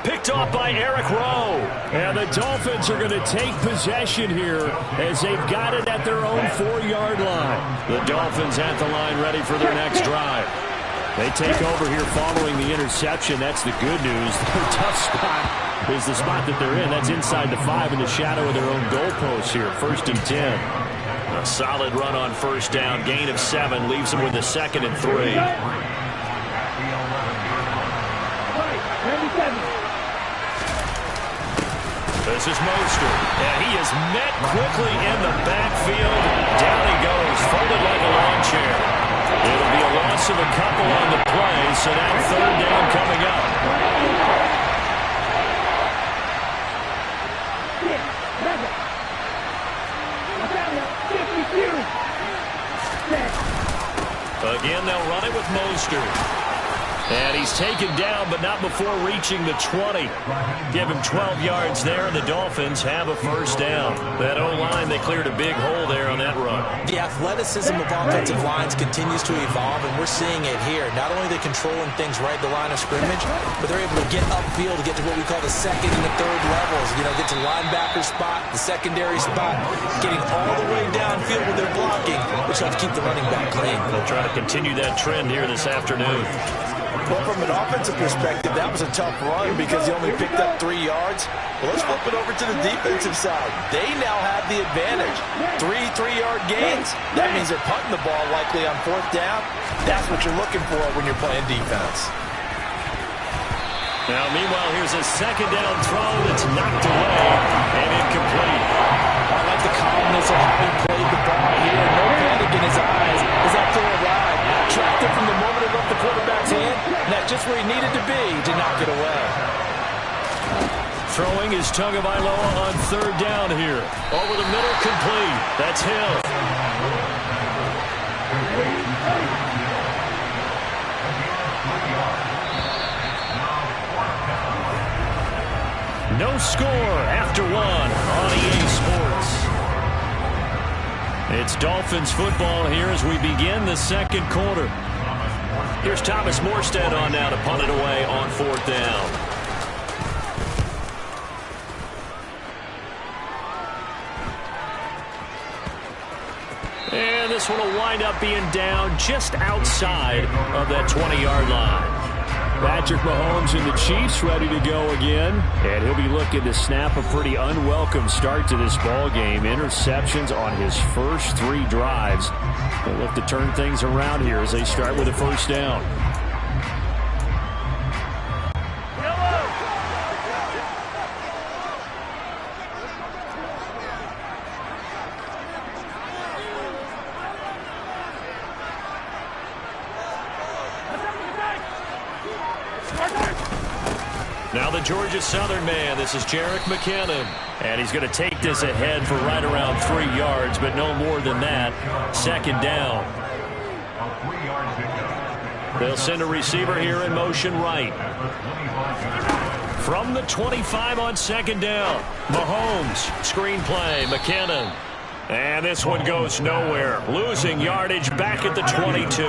D: Picked off by Eric Rowe. And the Dolphins are going to take possession here as they've got it at their own 4-yard line. The Dolphins at the line ready for their next drive. They take over here following the interception. That's the good news. Their tough spot is the spot that they're in. That's inside the 5 in the shadow of their own goalposts here. 1st and 10. A solid run on 1st down. Gain of 7 leaves them with a 2nd and 3. This is Mostert, and he is met quickly in the backfield. Down he goes, folded like a lawn chair. It'll be a loss of a couple on the play, so now 3rd down coming up. Again, they'll run it with Mostert. And he's taken down, but not before reaching the 20. Give him 12 yards there, and the Dolphins have a 1st down. That O-line, they cleared a big hole there on that run.
C: The athleticism of offensive lines continues to evolve, and we're seeing it here. Not only are they controlling things right at the line of scrimmage, but they're able to get upfield to get to what we call the 2nd and the 3rd levels. You know, get to linebacker spot, the secondary spot, getting all the way downfield with their blocking, which helps keep the running back clean.
D: They'll try to continue that trend here this afternoon.
C: Well, from an offensive perspective, that was a tough run because he only picked up 3 yards. Well, let's flip it over to the defensive side. They now have the advantage. 3 3-yard gains. That means they're punting the ball likely on 4th down. That's what you're looking for when you're playing defense.
D: Now, meanwhile, here's a 2nd down throw that's knocked away and incomplete.
C: I like the calmness of how he played the ball here. No panic in his eyes as that throw arrived. Tracked it from the moment it left the quarterback's hand, and that's just where he needed to be to knock it away.
D: Throwing is Tagovailoa on 3rd down here. Over the middle, complete. That's Hill. No score after 1 on EA Sports. It's Dolphins football here as we begin the 2nd quarter. Here's Thomas Morstead on now to punt it away on 4th down. And this one will wind up being down just outside of that 20-yard line. Patrick Mahomes and the Chiefs ready to go again. And he'll be looking to snap a pretty unwelcome start to this ball game. Interceptions on his first 3 drives. They'll look to turn things around here as they start with a first down. Now the Georgia Southern man, this is Jerick McKinnon. And he's going to take this ahead for right around 3 yards, but no more than that. Second down. They'll send a receiver here in motion right. From the 25 on second down. Mahomes, screen play, McKinnon. And this one goes nowhere. Losing yardage back at the 22.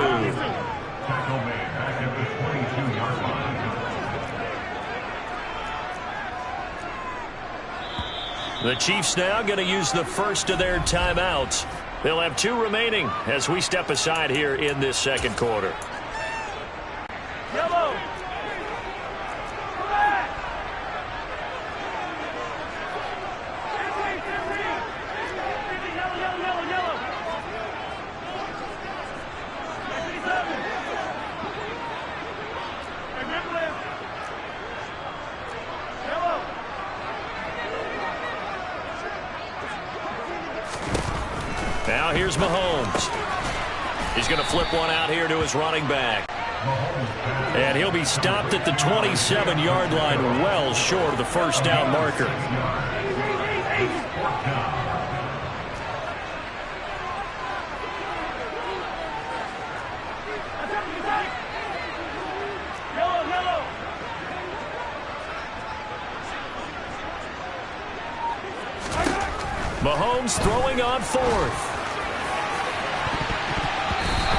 D: The Chiefs now going to use the first of their timeouts. They'll have 2 remaining as we step aside here in this second quarter.
A: Yellow.
D: Now here's Mahomes. He's going to flip one out here to his running back. And he'll be stopped at the 27-yard line, well short of the first down marker. Mahomes throwing on 4th.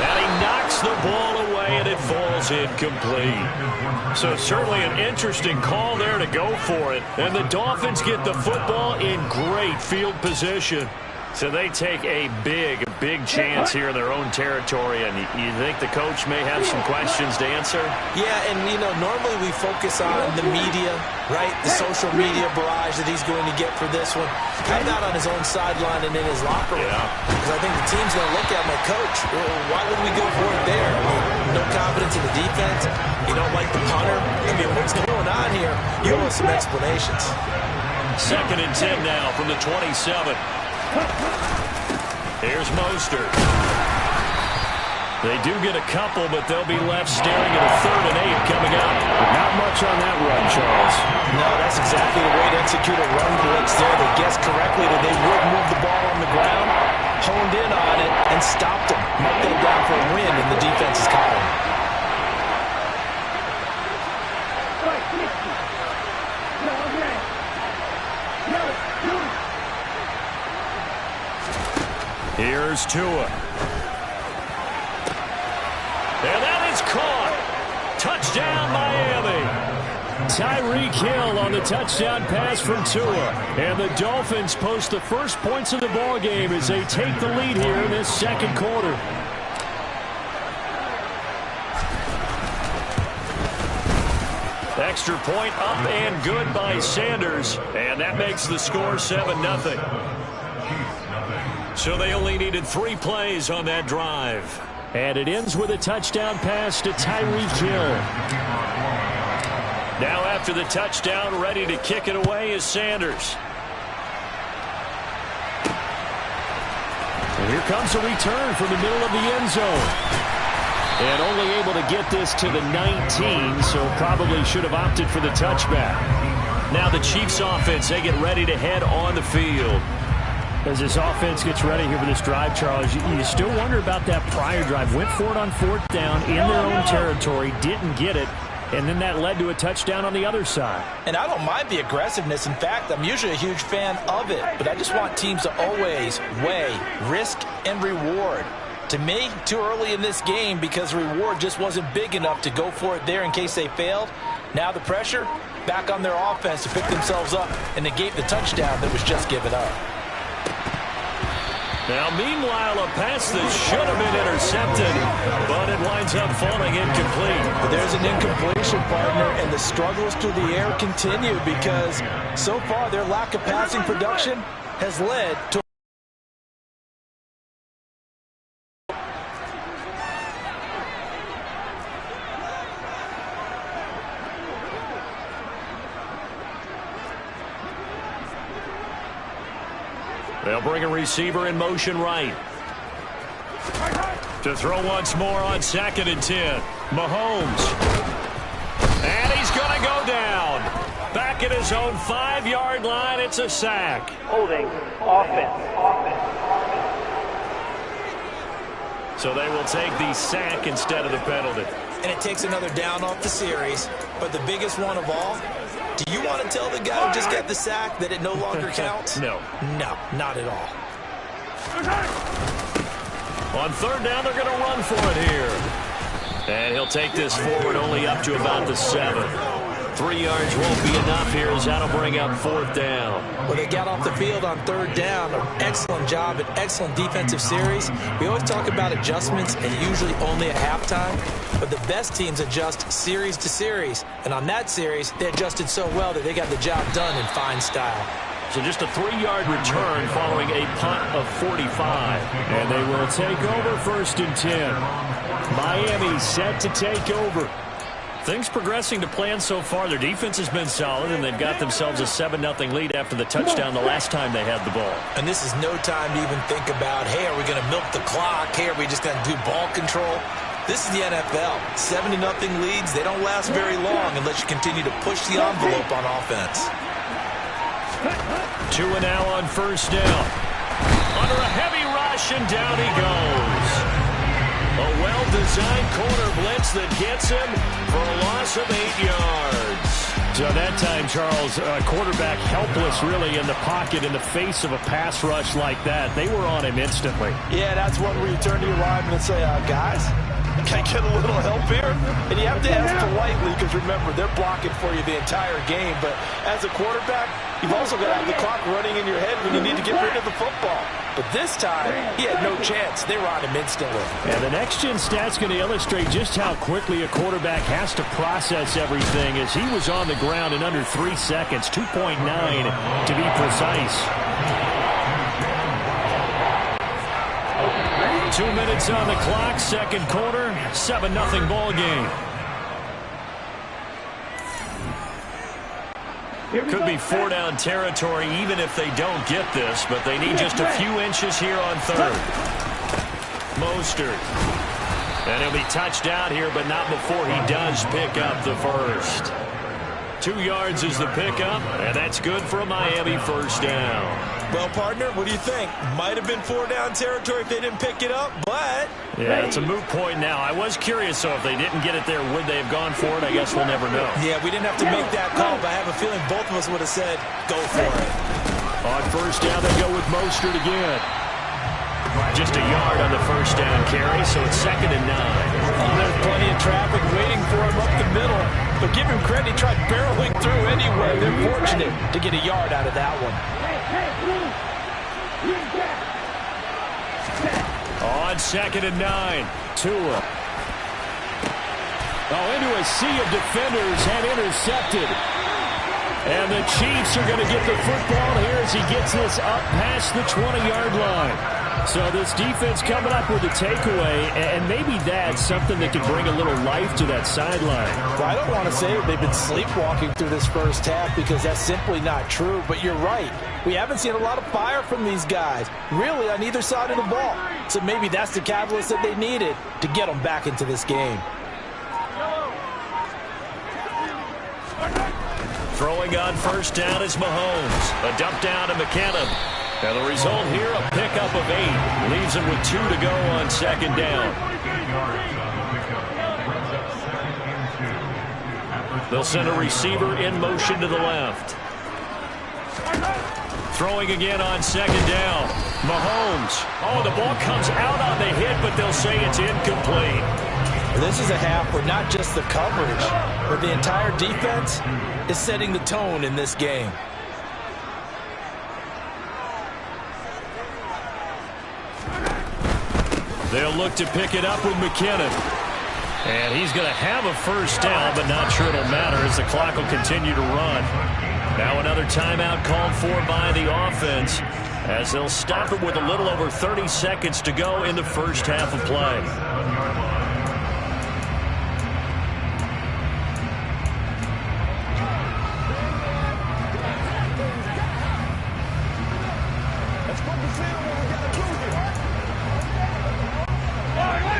D: And he knocks the ball away, and it falls incomplete. So certainly an interesting call there to go for it. And the Dolphins get the football in great field position. So they take a big chance here in their own territory. And you think the coach may have some questions to answer?
C: Yeah, and, normally we focus on the media, right? The social media barrage that he's going to get for this one. Kind of out on his own sideline and in his locker room. Because I think the team's going to look at my coach. Why would we go for it there? No confidence in the defense. You don't like the punter. What's going on here? You want some explanations.
D: 2nd and 10 now from the 27. Here's Mostert. They do get a couple, but they'll be left staring at a 3rd and 8 coming up. Not much on that run, Charles.
C: No, that's exactly the way to execute a run blitz there. They guessed correctly that they would move the ball on the ground, honed in on it, and stopped them. Marked them down for a win in the defense's column.
D: Here's Tua. And that is caught. Touchdown, Miami. Tyreek Hill on the touchdown pass from Tua. And the Dolphins post the first points of the ball game as they take the lead here in this second quarter. Extra point up and good by Sanders. And that makes the score 7-0. So they only needed 3 plays on that drive. And it ends with a touchdown pass to Tyreek Hill. Now after the touchdown, ready to kick it away is Sanders. And here comes a return from the middle of the end zone. And only able to get this to the 19, so probably should have opted for the touchback. Now the Chiefs offense, they get ready to head on the field. As this offense gets ready here for this drive, Charles, you still wonder about that prior drive. Went for it on 4th down in their own territory, didn't get it, and then that led to a touchdown on the other side.
C: And I don't mind the aggressiveness. In fact, I'm usually a huge fan of it, but I just want teams to always weigh risk and reward. To me, too early in this game because the reward just wasn't big enough to go for it there in case they failed. Now the pressure back on their offense to pick themselves up and negate the touchdown that was just given up.
D: Now, meanwhile, a pass that should have been intercepted, but it winds up falling incomplete.
C: But there's an incompletion, partner, and the struggles through the air continue because so far their lack of passing production has led to
D: they'll bring a receiver in motion right. To throw once more on 2nd and 10. Mahomes. And he's going to go down. Back at his own 5-yard line, it's a sack.
E: Holding offense.
D: So they will take the sack instead of the penalty.
C: and it takes another down off the series. But the biggest one of all, do you want to tell the guy who just got the sack that it no longer counts?
D: No.
C: No, not at all.
D: On 3rd down, they're going to run for it here. And he'll take this forward only up to about the 7. 3 yards won't be enough here as that'll bring up 4th down.
C: Well, they got off the field on 3rd down. An excellent job, an excellent defensive series. We always talk about adjustments and usually only at halftime. But the best teams adjust series to series. And on that series, they adjusted so well that they got the job done in fine style.
D: So just a 3-yard return following a punt of 45. And they will take over 1st and 10. Miami set to take over. Things progressing to plan so far. Their defense has been solid, and they've got themselves a 7-0 lead after the touchdown the last time they had the ball.
C: And this is no time to even think about, hey, are we going to milk the clock? Hey, are we just going to do ball control? This is the NFL. 7-0 leads, they don't last very long unless you continue to push the envelope on offense.
D: 2 and now on 1st down. Under a heavy rush, and down he goes. A well-designed corner blitz that gets him for a loss of 8 yards. So that time, Charles, quarterback helpless really in the pocket in the face of a pass rush like that. They were on him instantly.
C: Yeah, that's one where you turn to your lineman and say, guys, can I get a little help here? And you have to ask politely because, remember, they're blocking for you the entire game. But as a quarterback, you've also got to have the clock running in your head when you need to get rid of the football. But this time, he had no chance. They were on him instantly.
D: And the next-gen stat's going to illustrate just how quickly a quarterback has to process everything as he was on the ground in under 3 seconds, 2.9 to be precise. 2 minutes on the clock, 2nd quarter, 7-0 ball game. Could be 4-down territory even if they don't get this, but they need just a few inches here on 3rd. Mostert. And he'll be touched out here, but not before he does pick up the first. 2 yards is the pickup, and that's good for a Miami 1st down.
C: Well, partner, what do you think? Might have been 4-down territory if they didn't pick it up, but...
D: Yeah, it's a moot point now. I was curious, so if they didn't get it there, would they have gone for it? I guess we'll never know.
C: Yeah, we didn't have to make that call, but I have a feeling both of us would have said, go for it.
D: On 1st down, they go with Mostert again. Just a yard on the 1st down carry, so it's 2nd and 9.
C: There's plenty of traffic waiting for him up the middle, but give him credit, he tried barreling through anyway. They're fortunate to get a yard out of that one.
D: On 2nd and 9, Tua. Into a sea of defenders and intercepted. And the Chiefs are going to get the football here as he gets this up past the 20-yard line. So this defense coming up with a takeaway, and maybe that's something that can bring a little life to that sideline.
C: Well, I don't want to say they've been sleepwalking through this first half because that's simply not true, but you're right. We haven't seen a lot of fire from these guys, really, on either side of the ball. So maybe that's the catalyst that they needed to get them back into this game.
D: Throwing on 1st down is Mahomes. A dump down to McKinnon. And the result here, a pickup of 8. Leaves him with 2 to go on 2nd down. They'll send a receiver in motion to the left. Throwing again on 2nd down. Mahomes. Oh, the ball comes out on the hit, but they'll say it's incomplete.
C: This is a half where not just the coverage, but the entire defense is setting the tone in this game.
D: They'll look to pick it up with McKinnon. And he's going to have a first down, but not sure it'll matter as the clock will continue to run. Now another timeout called for by the offense as they'll stop it with a little over 30 seconds to go in the first half of play.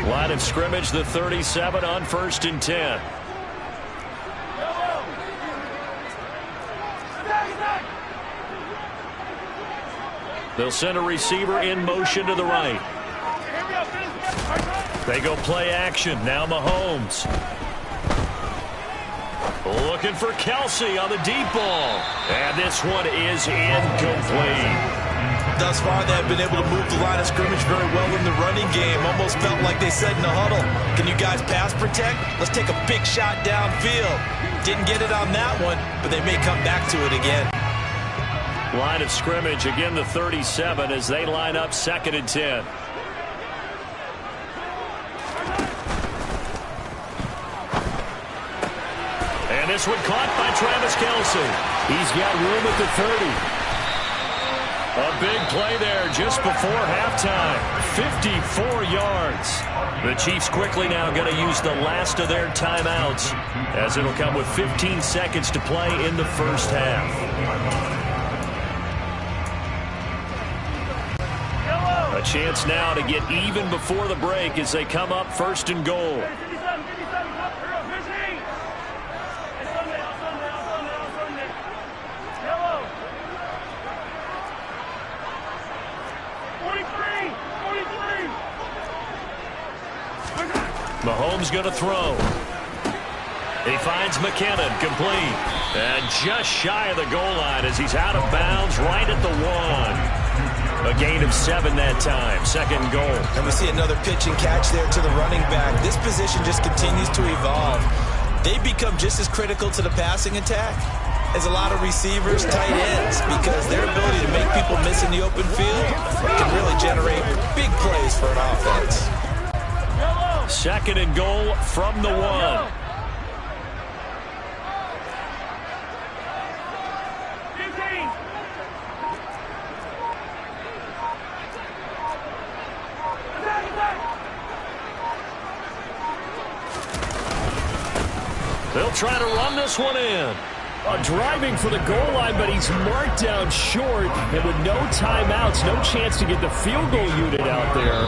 D: Line of scrimmage, the 37 on 1st and 10. They'll send a receiver in motion to the right. They go play action. Now Mahomes. Looking for Kelsey on the deep ball. And this one is incomplete.
C: Thus far, they have been able to move the line of scrimmage very well in the running game. Almost felt like they said in the huddle, can you guys pass protect? Let's take a big shot downfield. Didn't get it on that one, but they may come back to it again.
D: Line of scrimmage, again the 37 as they line up 2nd and 10. And this one caught by Travis Kelsey. He's got room at the 30. A big play there just before halftime. 54 yards. The Chiefs quickly now going to use the last of their timeouts as it'll come with 15 seconds to play in the first half. A chance now to get even before the break as they come up 1st and goal. Mahomes going to throw. He finds McKinnon, complete. And just shy of the goal line as he's out of bounds right at the 1. A gain of 7 that time. 2nd and goal.
C: And we see another pitch and catch there to the running back. This position just continues to evolve. They become just as critical to the passing attack as a lot of receivers, tight ends, because their ability to make people miss in the open field can really generate big plays for an offense.
D: 2nd and goal from the 1. They'll try to run this one in.
B: Driving for the goal line, but he's marked down short. And with no timeouts, no chance to get the field goal unit out there.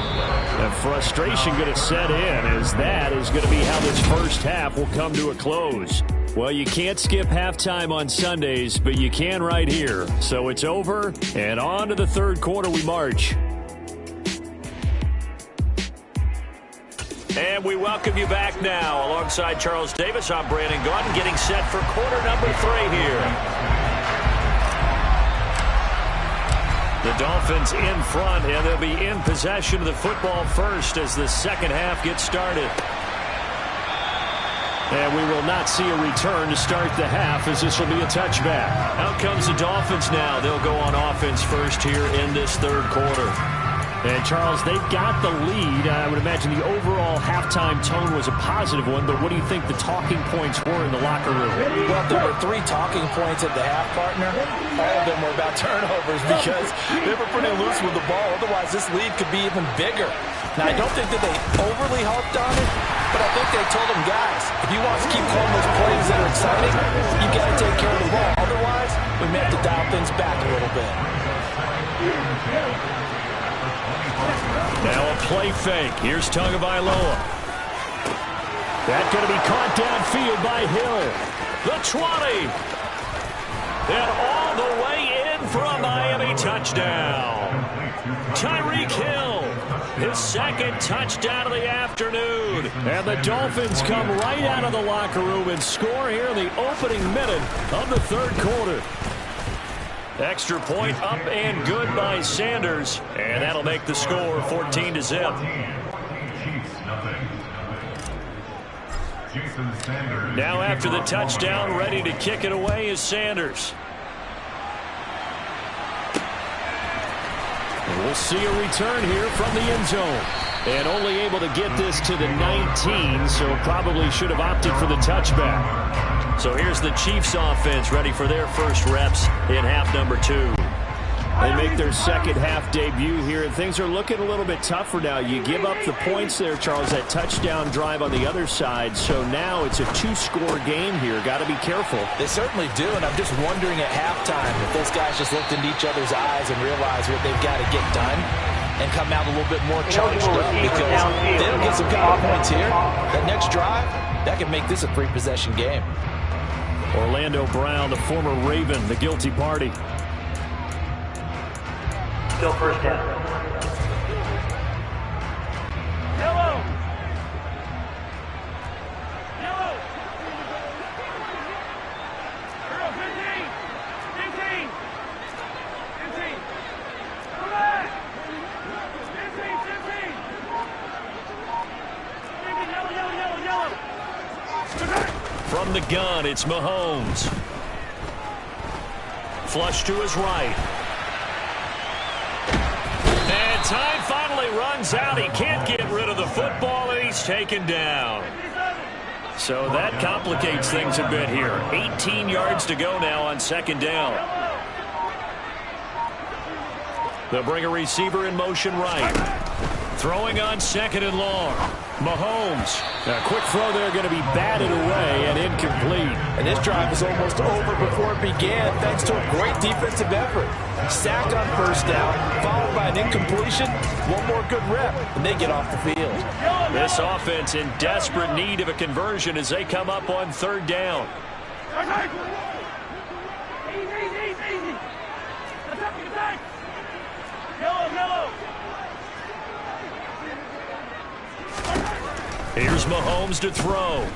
B: And frustration going to set in as that is going to be how this first half will come to a close. Well, you can't skip halftime on Sundays, but you can right here. So it's over, and on to the 3rd quarter we march.
D: And we welcome you back now. Alongside Charles Davis, I'm Brandon Gaudin, getting set for quarter number 3 here. The Dolphins in front, and they'll be in possession of the football first as the second half gets started.
B: And we will not see a return to start the half as this will be a touchback.
D: Out comes the Dolphins now. They'll go on offense first here in this 3rd quarter.
B: And, Charles, they've got the lead. I would imagine the overall halftime tone was a positive one, but what do you think the talking points were in the locker room?
C: Well, there were 3 talking points at the half, partner. All of them were about turnovers because they were pretty loose with the ball. Otherwise, this lead could be even bigger. Now, I don't think that they overly harped on it, but I think they told them, guys, if you want to keep calling those plays that are exciting, you got to take care of the ball. Otherwise, we may have to dial things back a little bit.
D: Now a play fake. Here's Tagovailoa.
B: That's going to be caught downfield by Hill.
D: The 20. And all the way in for a Miami touchdown. Tyreek Hill, his 2nd touchdown of the afternoon.
B: And the Dolphins come right out of the locker room and score here in the opening minute of the 3rd quarter.
D: Extra point up and good by Sanders. And that'll make the score 14-0. Now after the touchdown, ready to kick it away is Sanders.
B: And we'll see a return here from the end zone.
D: And only able to get this to the 19, so probably should have opted for the touchback. So here's the Chiefs offense ready for their first reps in half number 2. They make their second half debut here, and things are looking a little bit tougher now. You give up the points there, Charles, that touchdown drive on the other side. So now it's a 2-score game here. Got to be careful.
C: They certainly do, and I'm just wondering at halftime if those guys just looked into each other's eyes and realized what they've got to get done and come out a little bit more charged up, because they don't get some kind of points here. That next drive, that could make this a 3-possession game.
D: Orlando Brown, the former Raven, the guilty party.
E: Still first down.
A: Yellow. Yellow. 15. 15. 15. Come back. 15. 15. Yellow.
D: From the gun, it's Mahomes. Flush to his right. Time finally runs out. He can't get rid of the football, and he's taken down. So that complicates things a bit here. 18 yards to go now on second down. They'll bring a receiver in motion right. Throwing on second and long. Mahomes. A quick throw there, going to be batted away and incomplete.
C: And this drive is almost over before it began, thanks to a great defensive effort. Sacked on first down, followed by an incompletion. One more good rep, and they get off the field.
D: This offense in desperate need of a conversion as they come up on third down.
A: Easy. Attack. Yellow.
D: Here's Mahomes to throw.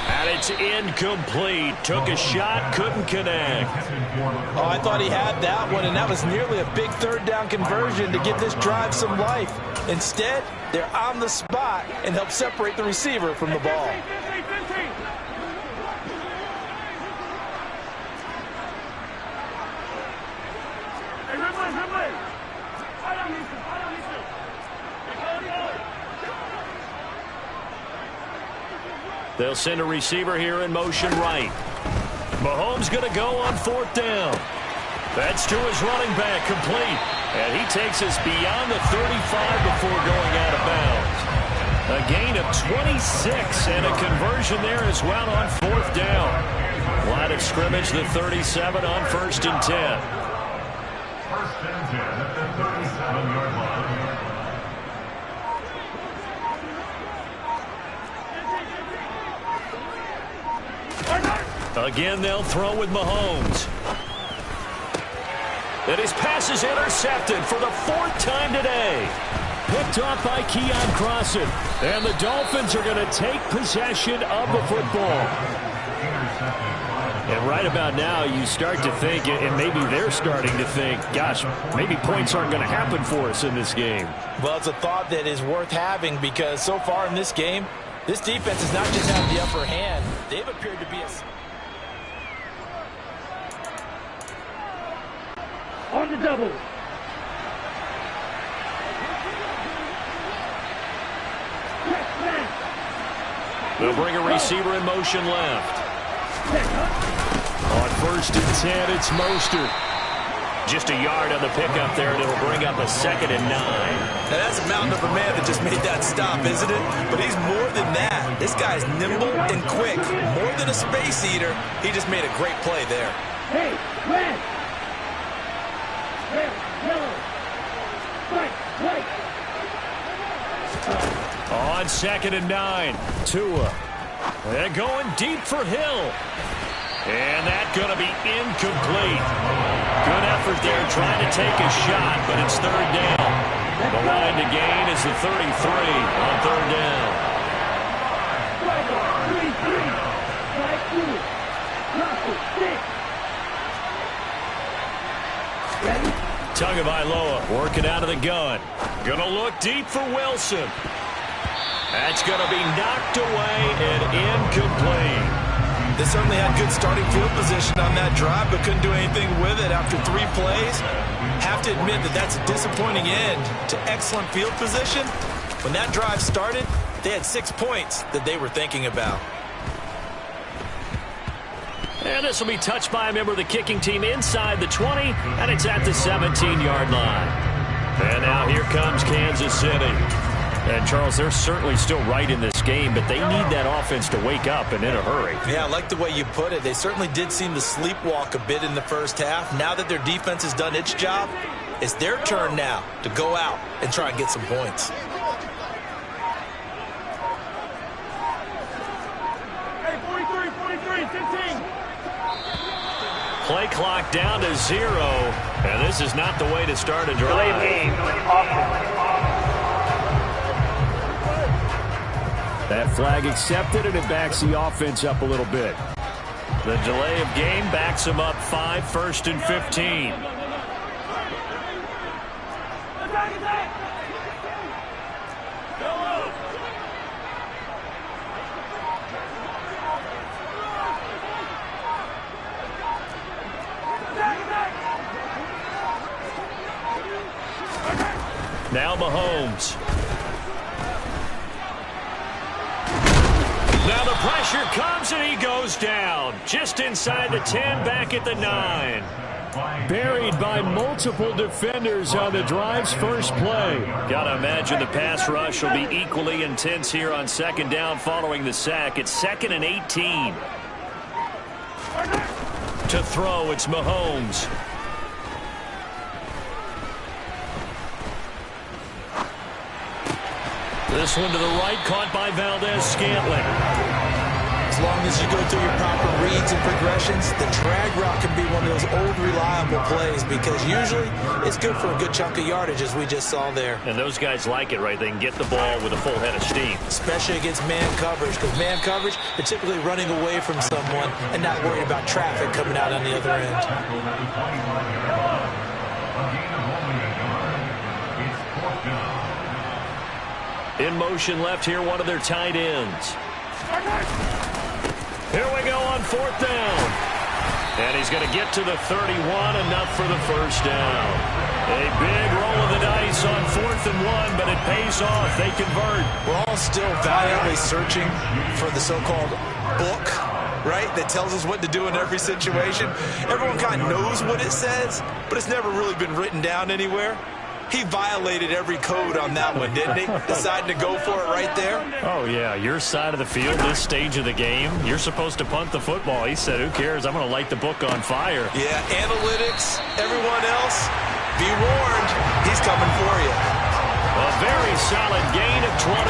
D: And it's incomplete. Took a shot, couldn't connect.
C: Oh, I thought he had that one, and that was nearly a big third down conversion to give this drive some life. Instead, they're on the spot and help separate the receiver from the ball.
A: 15. Hey, Ridley.
D: They'll send a receiver here in motion right. Mahomes going to go on fourth down. That's to his running back, complete. And he takes us beyond the 35 before going out of bounds. A gain of 26 and a conversion there as well on fourth down. Line of scrimmage, the 37 on 1st and 10.
F: 1st and 10 at the 37-yard line.
D: Again, they'll throw with Mahomes. And his pass is intercepted for the 4th time today. Picked off by Keon Crossan. And the Dolphins are going to take possession of the football. And right about now, you start to think, and maybe they're starting to think, gosh, maybe points aren't going to happen for us in this game.
C: Well, it's a thought that is worth having, because so far in this game, this defense has not just had the upper hand. They've appeared to be a...
E: On the double.
D: They'll bring a receiver in motion left. On 1st and 10, it's Mostert. Just a yard on the pickup there, and it'll bring up a 2nd and 9.
C: Now that's a mountain of a man that just made that stop, isn't it? But he's more than that. This guy's nimble and quick. More than a space eater, he just made a great play there.
E: Hey, red. Red, yellow. White.
D: On 2nd and 9, Tua. They're going deep for Hill. And that's going to be incomplete. Good effort there trying to take a shot, but it's third down. The line to gain is the 33 on third down. Tagovailoa working out of the gun. Going to look deep for Wilson. That's going to be knocked away and incomplete.
C: They certainly had good starting field position on that drive, but couldn't do anything with it after 3 plays. Have to admit that that's a disappointing end to excellent field position. When that drive started, they had 6 points that they were thinking about.
D: And this will be touched by a member of the kicking team inside the 20, and it's at the 17-yard line. And now here comes Kansas City. And, Charles, they're certainly still right in this game, but they need that offense to wake up and in a hurry.
C: Yeah, I like the way you put it. They certainly did seem to sleepwalk a bit in the first half. Now that their defense has done its job, it's their turn now to go out and try and get some points.
E: Hey, 43, 15.
D: Play clock down to 0, and this is not the way to start a drive.
E: Delay of game.
D: That flag accepted, and it backs the offense up a little bit. The delay of game backs them up 5, 1st and 15. Now Mahomes. Now the pressure comes and he goes down. Just inside the 10, back at the 9. Buried by multiple defenders on the drive's first play. Gotta imagine the pass rush will be equally intense here on 2nd down following the sack. It's 2nd and 18. To throw, it's Mahomes. This one to the right, caught by Valdez-Scantling.
C: As long as you go through your proper reads and progressions, the drag route can be one of those old reliable plays because usually it's good for a good chunk of yardage, as we just saw there.
D: And those guys like it, right? They can get the ball with a full head of steam.
C: Especially against man coverage, because man coverage, they're typically running away from someone and not worried about traffic coming out on the other end.
D: In motion left here, one of their tight ends. Here we go on 4th down. And he's going to get to the 31, enough for the first down. A big roll of the dice on 4th and 1, but it pays off. They convert.
C: We're all still valiantly searching for the so-called book, right, that tells us what to do in every situation. Everyone kind of knows what it says, but it's never really been written down anywhere. He violated every code on that one, didn't he? Decided to go for it right there.
D: Oh, yeah. Your side of the field, this stage of the game, you're supposed to punt the football. He said, who cares? I'm going to light the book on fire.
C: Yeah, analytics, everyone else, be warned. He's coming for you.
D: A very solid gain of 27.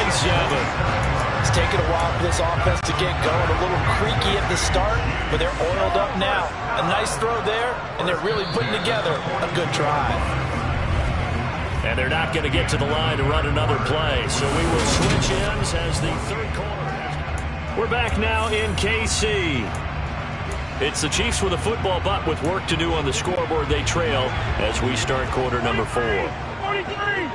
C: It's taken a while for this offense to get going. A little creaky at the start, but they're oiled up now. A nice throw there, and they're really putting together a good drive.
D: And they're not going to get to the line to run another play. So we will switch ends as the 3rd quarter. We're back now in KC. It's the Chiefs with a football, but with work to do on the scoreboard, they trail as we start quarter number 4.
E: 43.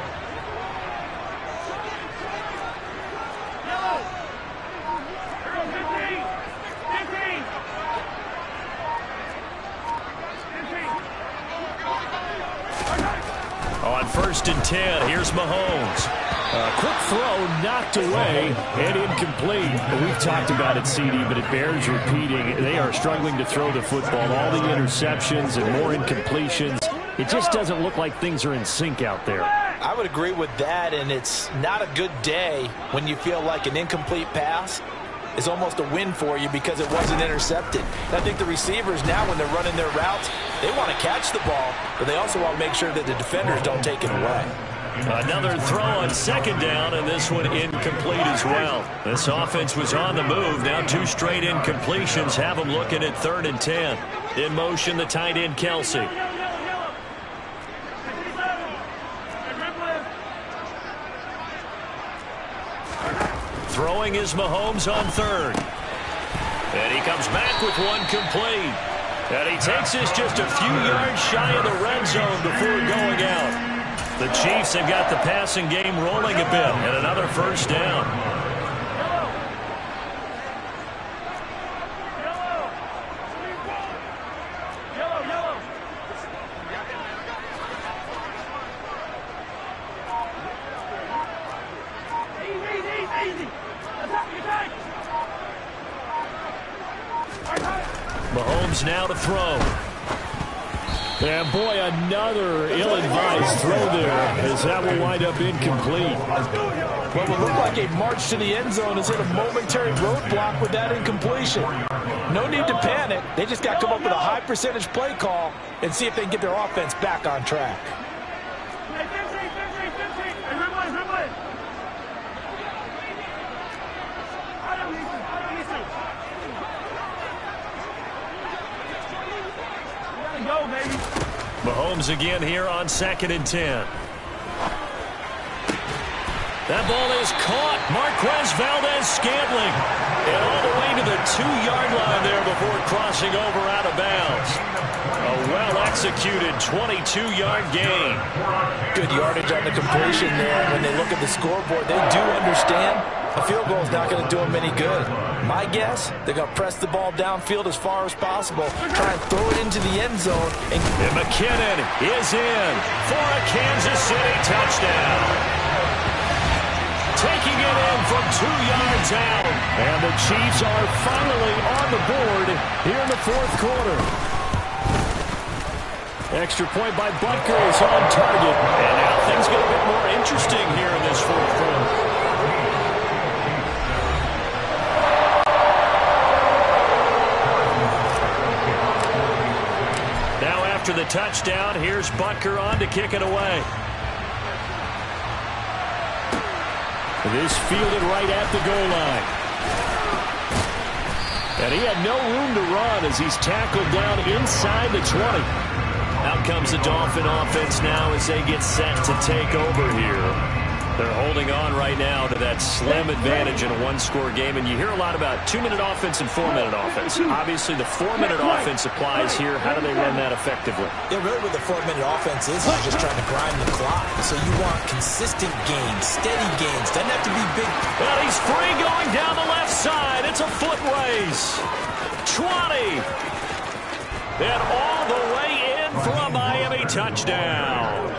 D: On 1st and 10, here's Mahomes. Quick throw knocked away and incomplete. We've talked about it, CD, but it bears repeating. They are struggling to throw the football. All the interceptions and more incompletions. It just doesn't look like things are in sync out there.
C: I would agree with that, and it's not a good day when you feel like an incomplete pass is almost a win for you because it wasn't intercepted. And I think the receivers now, when they're running their routes, they want to catch the ball, but they also want to make sure that the defenders don't take it away.
D: Another throw on 2nd down, and this one incomplete as well. This offense was on the move. Now 2 straight incompletions have them looking at 3rd and 10. In motion, the tight end, Kelsey. Throwing is Mahomes on 3rd. And he comes back with one complete. And he takes this just a few yards shy of the red zone before going out. The Chiefs have got the passing game rolling a bit, and another first down. Mahomes now to throw.
B: And boy, another ill-advised throw there, as that will wind up incomplete.
C: What would look like a march to the end zone has hit a momentary roadblock with that incompletion. No need to panic. They just got to come up with a high percentage play call and see if they can get their offense back on track.
D: Mahomes again here on 2nd and 10. That ball is caught. Marquez Valdez-Scantling. And all the way to the 2-yard line there before crossing over out of bounds. A well-executed 22-yard gain.
C: Good yardage on the completion there. When they look at the scoreboard, they do understand a field goal is not going to do them any good. My guess, they're going to press the ball downfield as far as possible, try and throw it into the end zone.
D: And McKinnon is in for a Kansas City touchdown. Taking it in from 2 yards out.
B: And the Chiefs are finally on the board here in the 4th quarter. Extra point by Butker is on target.
D: And now things get a bit more interesting here in this 4th quarter. Now after the touchdown, here's Butker on to kick it away.
B: This fielded right at the goal line. And he had no room to run as he's tackled down inside the 20.
D: Out comes the Dolphin offense now as they get set to take over here. They're holding on right now to that slim advantage in a 1-score game. And you hear a lot about 2-minute offense and 4-minute offense. Obviously, the 4-minute offense applies here. How do they run that effectively?
G: Yeah, really what the 4-minute offense is just trying to grind the clock. So you want consistent gains, steady gains. Doesn't have to be big.
D: Well, he's free going down the left side. It's a foot race. 20. And all the way in for a Miami touchdown.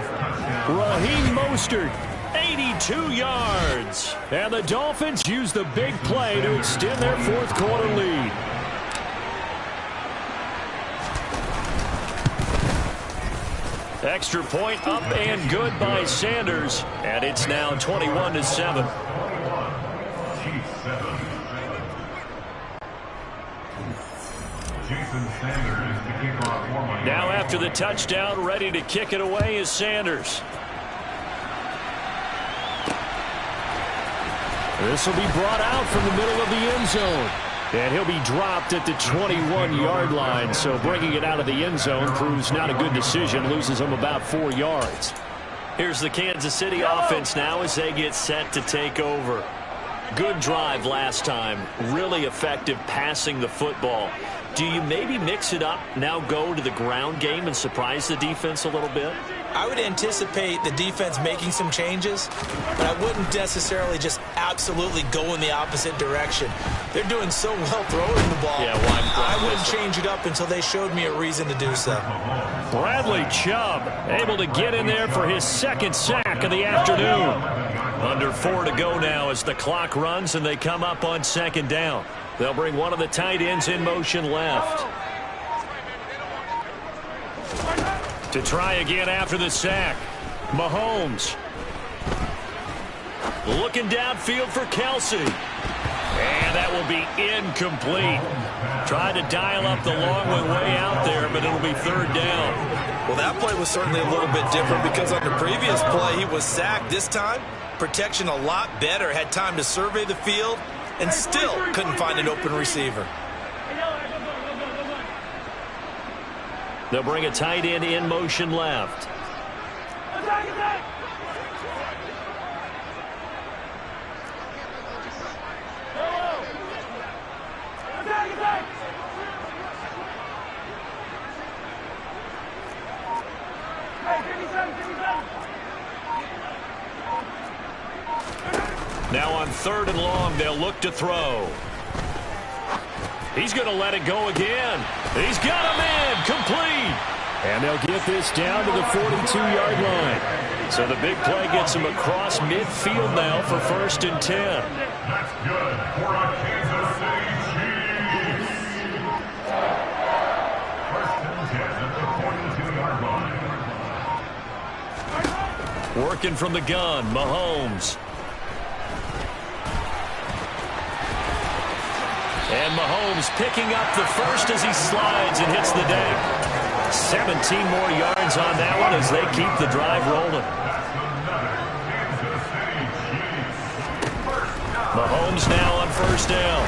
B: Raheem Mostert.
D: 82 yards.
B: And the Dolphins use the big play to extend their 4th quarter lead.
D: Extra point up and good by Sanders. And it's now 21-7. Now after the touchdown, ready to kick it away is Sanders.
B: This will be brought out from the middle of the end zone. And he'll be dropped at the 21-yard line. So bringing it out of the end zone proves not a good decision. Loses him about 4 yards.
D: Here's the Kansas City offense now as they get set to take over. Good drive last time. Really effective passing the football. Do you maybe mix it up, now go to the ground game and surprise the defense a little bit?
G: I would anticipate the defense making some changes, but I wouldn't necessarily just absolutely go in the opposite direction. They're doing so well throwing the ball.
D: Yeah, why
G: I wouldn't change it up until they showed me a reason to do so.
D: Bradley Chubb able to get in there for his 2nd sack of the afternoon. Under 4 to go now as the clock runs and they come up on 2nd down. They'll bring one of the tight ends in motion left. To try again after the sack. Mahomes. Looking downfield for Kelsey. And that will be incomplete. Tried to dial up the long way out there, but it'll be 3rd down.
G: Well, that play was certainly a little bit different because on the previous play, he was sacked. This time, protection a lot better. Had time to survey the field and still couldn't find an open receiver.
D: They'll bring a tight end in motion left. Now on 3rd and long, they'll look to throw. He's going to let it go again. He's got him in. Complete.
B: And they'll get this down to the 42-yard line.
D: So the big play gets him across midfield now for 1st and 10.
F: That's good for a Kansas City Chiefs.
D: Working from the gun, Mahomes. And Mahomes picking up the first as he slides and hits the deck. 17 more yards on that one as they keep the drive rolling. Mahomes now on first down.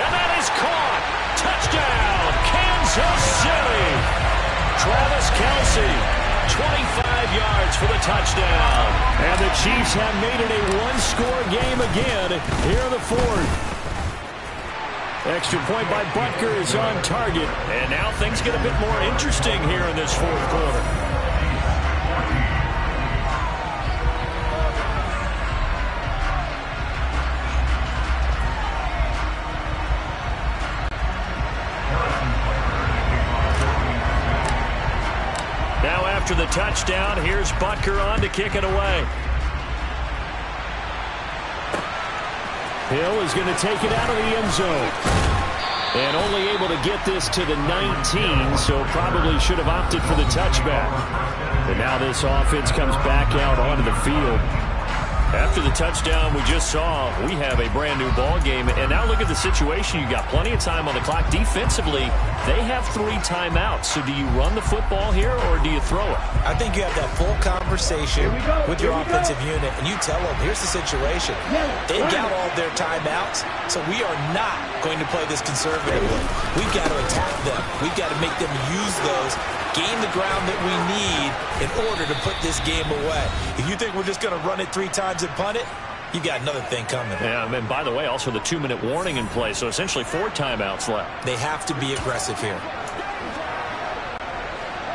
D: And that is caught. Touchdown, Kansas City. Travis Kelce, 25 yards for the touchdown. And the Chiefs have made it a one-score game again here in the fourth. Extra point by Butker is on target. And now things get a bit more interesting here in this fourth quarter. Now after the touchdown, here's Butker on to kick it away. Hill is going to take it out of the end zone. And only able to get this to the 19, so probably should have opted for the touchback. And now this offense comes back out onto the field. After the touchdown we just saw, we have a brand new ball game. And now look at the situation. You got plenty of time on the clock. Defensively, they have 3 timeouts. So do you run the football here or do you throw it?
G: I think you have that full conversation with your offensive unit, and you tell them, here's the situation. They've got all their timeouts, so we are not going to play this conservatively. We've got to attack them. We've got to make them use those, gain the ground that we need in order to put this game away. If you think we're just going to run it 3 times and punt it, you got another thing coming.
D: Yeah, and by the way, also the 2-minute warning in play, so essentially 4 timeouts left.
G: They have to be aggressive here.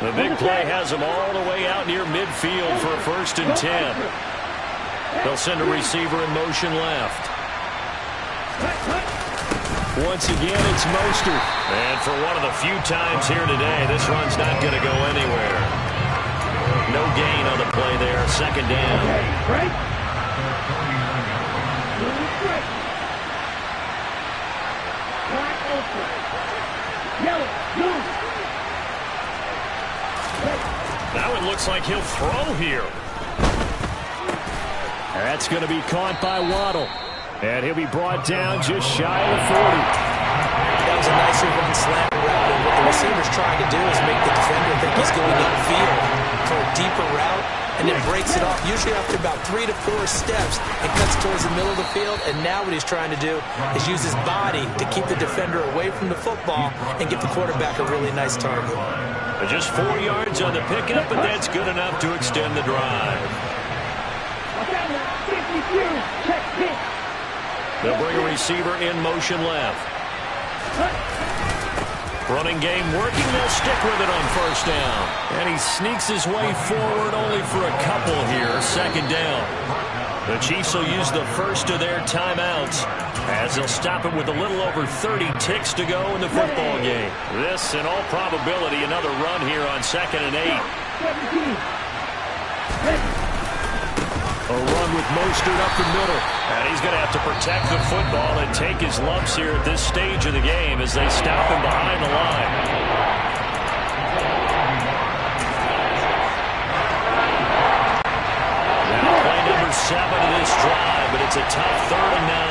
D: The big play has them all the way out near midfield for a 1st and 10. They'll send a receiver in motion left. Once again, it's Mostert. And for one of the few times here today, this run's not going to go anywhere. No gain on the play there. 2nd down. Now it looks like he'll throw here. That's going to be caught by Waddle. And he'll be brought down just shy of the 40.
G: That was a nice run slant route. And what the receiver's trying to do is make the defender think he's going upfield for a deeper route and then breaks it off, usually after about 3 to 4 steps, and cuts towards the middle of the field. And now what he's trying to do is use his body to keep the defender away from the football and give the quarterback a really nice target.
D: Just 4 yards on the pickup, but that's good enough to extend the drive. They'll bring a receiver in motion left. Running game working. They'll stick with it on 1st down. And he sneaks his way forward only for a couple here. 2nd down. The Chiefs will use the first of their timeouts as they'll stop it with a little over 30 ticks to go in the football game. This, in all probability, another run here on 2nd and 8. A run with Mostert up the middle. And he's going to have to protect the football and take his lumps here at this stage of the game as they stop him behind the line. Now play number 7 of this drive, but it's a tough 3rd and 9.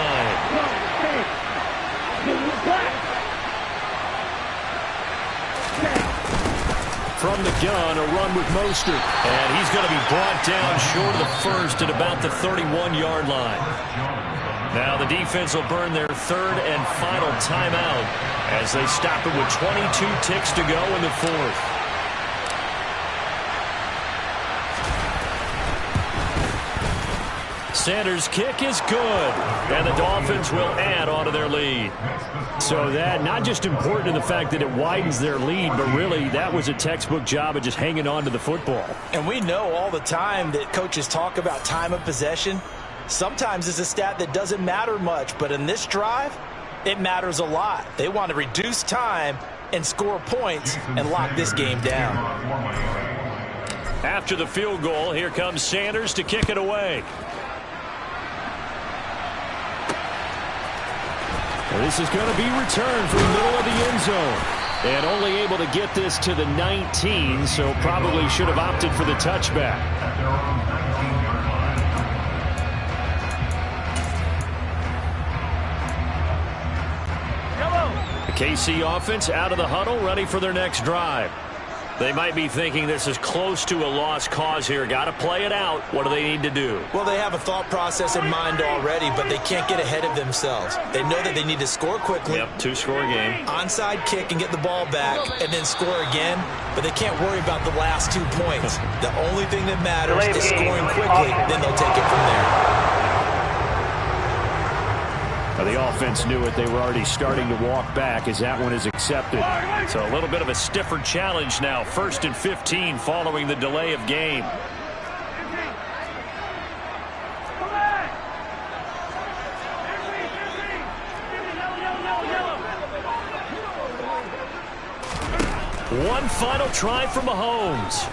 D: From the gun, a run with Mostert. And he's going to be brought down short of the first at about the 31-yard line. Now the defense will burn their 3rd and final timeout as they stop it with 22 ticks to go in the 4th. Sanders' kick is good, and the Dolphins will add on to their lead. So that, not just important in the fact that it widens their lead, but really that was a textbook job of just hanging on to the football.
G: And we know all the time that coaches talk about time of possession. Sometimes it's a stat that doesn't matter much, but in this drive, it matters a lot. They want to reduce time and score points and lock this game down.
D: After the field goal, here comes Sanders to kick it away. This is going to be returned from the middle of the end zone. And only able to get this to the 19, so probably should have opted for the touchback.
F: At their own 19-yard line.
D: The KC offense out of the huddle, ready for their next drive. They might be thinking this is close to a lost cause here. Got to play it out. What do they need to do?
G: Well, they have a thought process in mind already, but they can't get ahead of themselves. They know that they need to score quickly.
D: Yep, two-score game.
G: Onside kick and get the ball back and then score again, but they can't worry about the last 2 points. The only thing that matters is scoring quickly, then they'll take it from there.
D: The offense knew it. They were already starting to walk back as that one is accepted. So a little bit of a stiffer challenge now. 1st and 15 following the delay of game. One final try from Mahomes.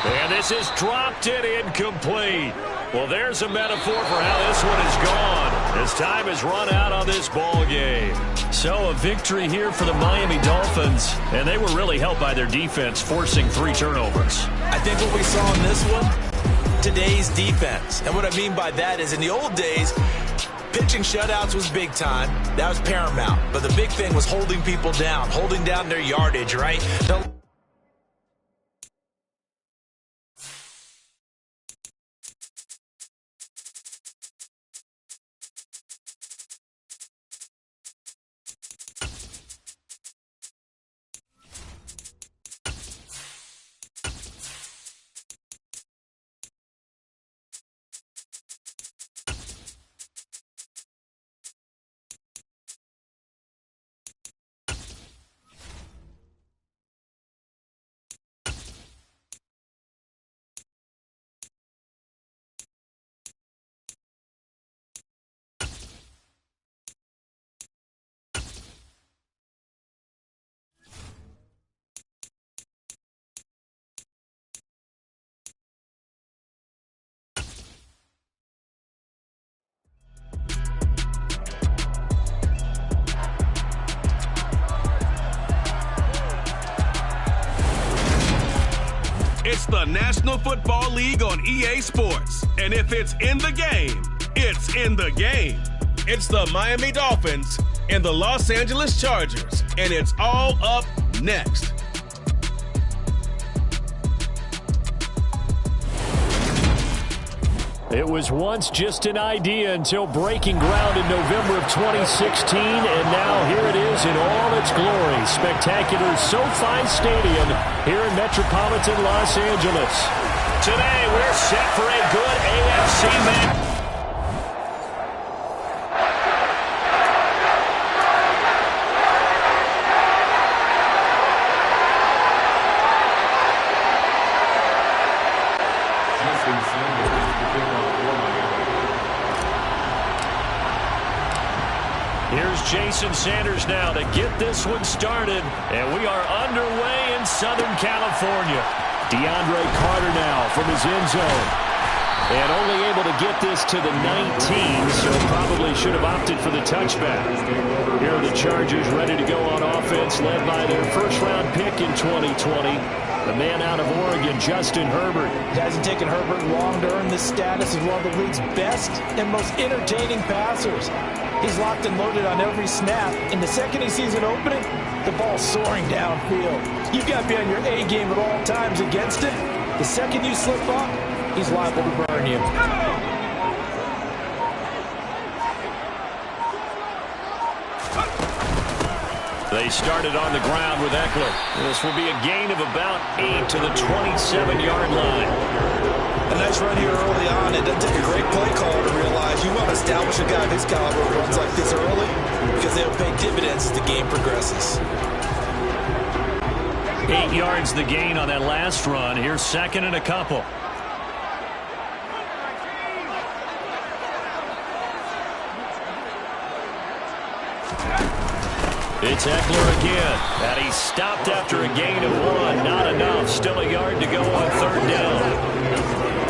D: And this is dropped and incomplete. Well, there's a metaphor for how this one is gone. As time has run out on this ball game. So a victory here for the Miami Dolphins. And they were really helped by their defense, forcing 3 turnovers.
G: I think what we saw in this one, today's defense. And what I mean by that is in the old days, pitching shutouts was big time. That was paramount. But the big thing was holding people down, holding down their yardage, right?
H: It's the National Football League on EA Sports. And if it's in the game, it's in the game. It's the Miami Dolphins and the Los Angeles Chargers. And it's all up next.
D: It was once just an idea until breaking ground in November of 2016, and now here it is in all its glory. Spectacular SoFi Stadium here in metropolitan Los Angeles. Today we're set for a good AFC match. Here's Jason Sanders now to get this one started, and we are underway in Southern California. DeAndre Carter now from his end zone, and only able to get this to the 19, so probably should have opted for the touchback. Here are the Chargers ready to go on offense, led by their first-round pick in 2020. The man out of Oregon, Justin Herbert.
G: It hasn't taken Herbert long to earn this status as one of the league's best and most entertaining passers. He's locked and loaded on every snap, and the second he sees an opening, the ball's soaring downfield. You've got to be on your A game at all times against him. The second you slip up, he's liable to burn you.
D: They started on the ground with Eckler. This will be a gain of about 8 to the 27-yard line.
G: A nice run here early on. It doesn't take a great play caller to realize you want to establish a guy of his caliber who runs like this early because they'll pay dividends as the game progresses.
D: 8 yards the gain on that last run. Here's second and a couple. It's Eckler again, and he stopped after a gain of 1. Not enough. Still a yard to go on third down.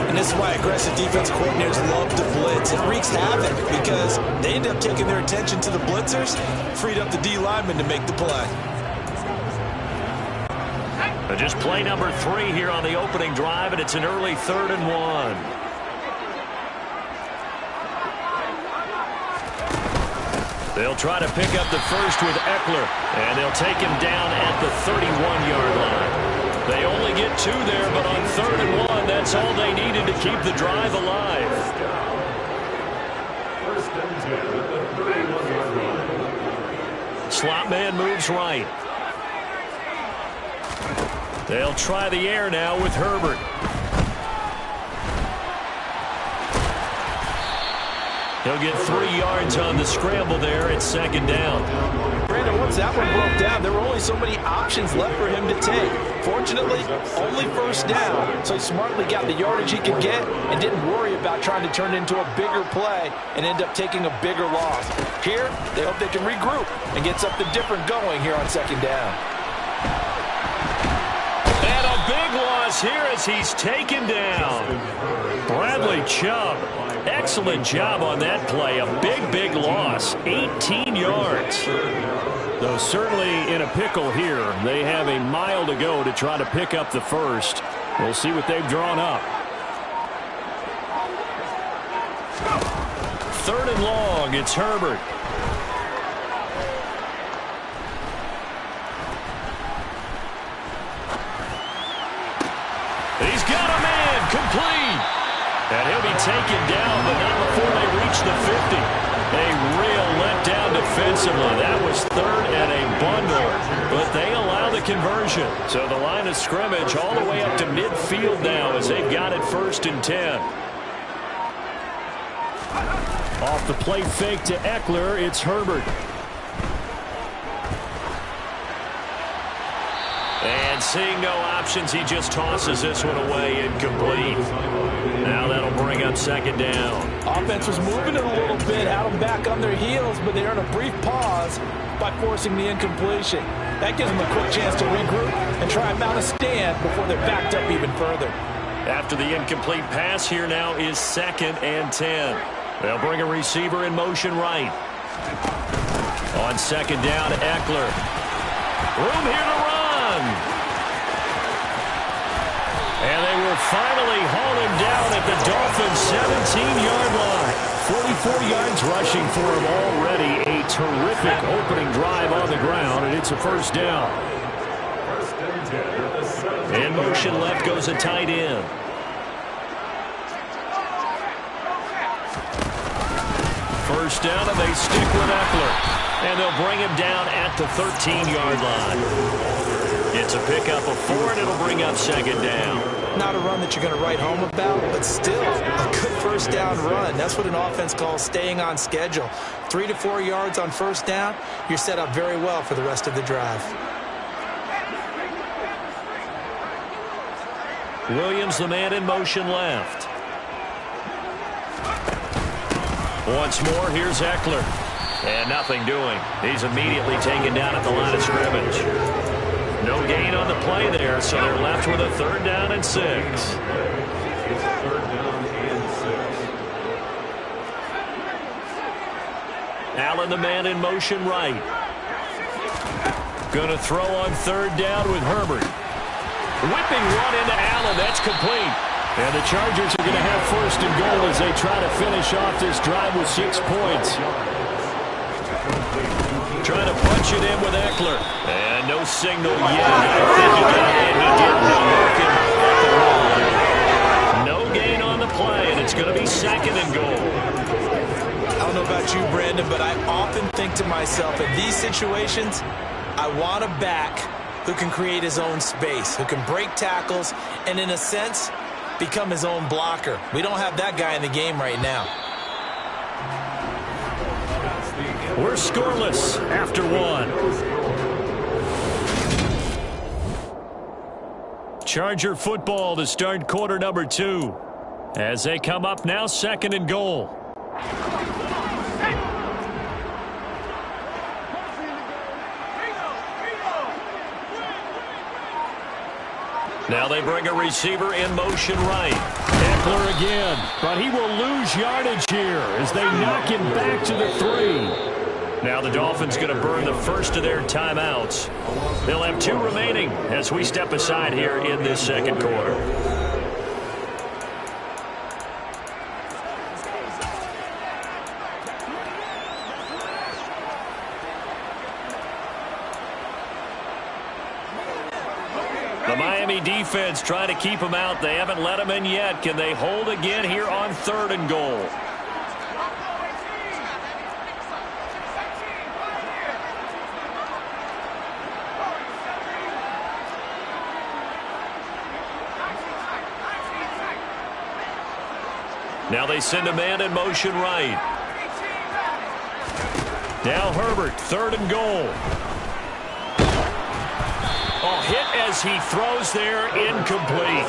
G: And this is why aggressive defense coordinators love to blitz. It wreaks havoc because they end up taking their attention to the blitzers, freed up the D lineman to make the play.
D: Just play number 3 here on the opening drive, and it's an early 3rd and 1. They'll try to pick up the first with Eckler, and they'll take him down at the 31-yard line. They only get 2 there, but on 3rd and 1, that's all they needed to keep the drive alive.
F: First and 10 at the 31-yard line.
D: Slot man moves right. They'll try the air now with Herbert. He'll get 3 yards on the scramble there at 2nd down.
C: Brandon, once that one broke down, there were only so many options left for him to take. Fortunately, only 1st down, so he smartly got the yardage he could get and didn't worry about trying to turn it into a bigger play and end up taking a bigger loss. Here, they hope they can regroup and get something different going here on 2nd down.
D: And a big loss here as he's taken down. Bradley Chubb. Excellent job on that play. A big loss. 18 yards. Though certainly in a pickle here. They have a mile to go to try to pick up the first. We'll see what they've drawn up. 3rd and long. It's Herbert. He's got a man. Complete. And he'll be taken down, but not before they reach the 50. A real letdown defensively. That was 3rd and a bundle, but they allow the conversion. So the line of scrimmage all the way up to midfield now as they've got it 1st and 10. Off the play fake to Eckler, it's Herbert. And seeing no options, he just tosses this one away, incomplete. Now that'll bring up 2nd down.
C: Offense was moving it a little bit, had them back on their heels, but they earned a brief pause by forcing the incompletion. That gives them a quick chance to regroup and try and mount a stand before they're backed up even further.
D: After the incomplete pass, here now is 2nd and 10. They'll bring a receiver in motion right. On 2nd down, Eckler. Room here to run. And they will finally haul him down at the Dolphins' 17-yard line. 44 yards rushing for him already. A terrific opening drive on the ground, and it's a 1st down. In motion left goes a tight end. First down, and they stick with Eckler. And they'll bring him down at the 13-yard line. It's a pickup of 4, and it'll bring up 2nd down.
G: Not a run that you're going to write home about, but still a good 1st down run. That's what an offense calls staying on schedule. 3 to 4 yards on 1st down, you're set up very well for the rest of the drive.
D: Williams, the man in motion left. Once more, here's Eckler. And nothing doing. He's immediately taken down at the line of scrimmage. No gain on the play there, so they're left with a 3rd down and 6. Allen, the man in motion right. Going to throw on 3rd down with Herbert. Whipping run into Allen. That's complete. And the Chargers are going to have 1st and goal as they try to finish off this drive with 6 points. Trying to punch it in with Eckler. And no signal yet. I think he got in. He did not work him at the line. No gain on the play, and it's going to be 2nd and goal.
G: I don't know about you, Brandon, but I often think to myself, in these situations, I want a back who can create his own space, who can break tackles, and in a sense, become his own blocker. We don't have that guy in the game right now.
D: We're scoreless after 1. Charger football to start quarter number 2. As they come up now, 2nd and goal. Now they bring a receiver in motion right. tackler again, but he will lose yardage here as they knock him back to the 3. Now the Dolphins going to burn the first of their timeouts. They'll have 2 remaining as we step aside here in this second quarter. The Miami defense trying to keep them out. They haven't let them in yet. Can they hold again here on 3rd and goal? Now they send a man in motion right. Now Herbert, 3rd and goal. Oh, hit as he throws there, incomplete.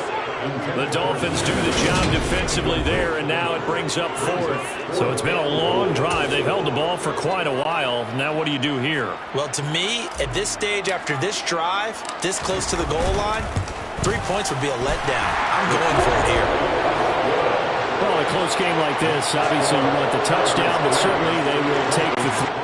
D: The Dolphins do the job defensively there, and now it brings up 4th. So it's been a long drive. They've held the ball for quite a while. Now what do you do here?
G: Well, to me, at this stage, after this drive, this close to the goal line, 3 points would be a letdown. I'm going for it here.
D: Well, a close game like this, obviously you want the touchdown, but certainly they will take the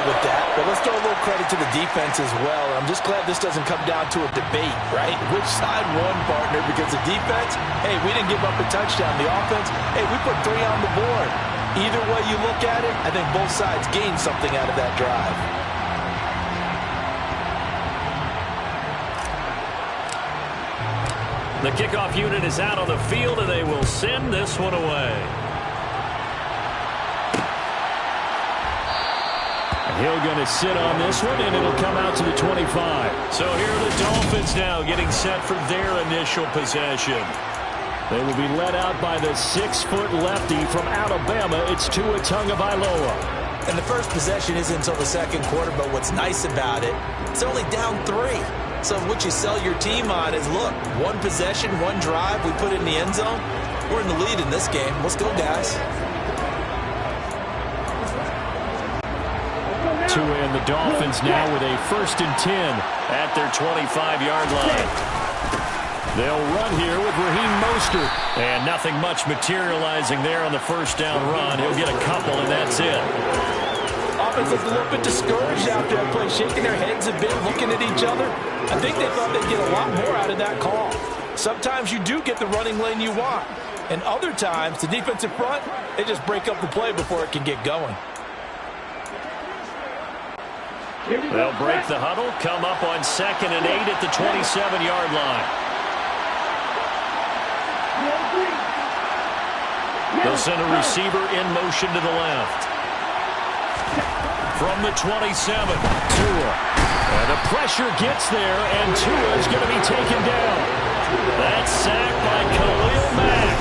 C: with that, but let's throw a little credit to the defense as well. I'm just glad this doesn't come down to a debate, right? Which side won, partner? Because the defense, hey, we didn't give up a touchdown. The offense, hey, we put 3 on the board. Either way you look at it, I think both sides gained something out of that drive.
D: The kickoff unit is out on the field, and they will send this one away. Hill going to sit on this one, and it'll come out to the 25. So here are the Dolphins now getting set for their initial possession. They will be led out by the 6-foot lefty from Alabama. It's Tua Tagovailoa.
G: And the first possession isn't until the second quarter, but what's nice about it, it's only down 3. So what you sell your team on is, look, 1 possession, 1 drive, we put it in the end zone. We're in the lead in this game. Let's go, guys.
D: Tua and the Dolphins now with a 1st and 10 at their 25-yard line. They'll run here with Raheem Mostert. And nothing much materializing there on the first down run. He'll get a couple, and that's it.
C: Offense is a little bit discouraged out there, play shaking their heads a bit, looking at each other. I think they thought they'd get a lot more out of that call. Sometimes you do get the running lane you want. And other times, the defensive front, they just break up the play before it can get going.
D: They'll break the huddle, come up on 2nd and 8 at the 27-yard line. They'll send a receiver in motion to the left. From the 27, Tua. And the pressure gets there, and Tua is going to be taken down. That's sacked by Khalil Mack.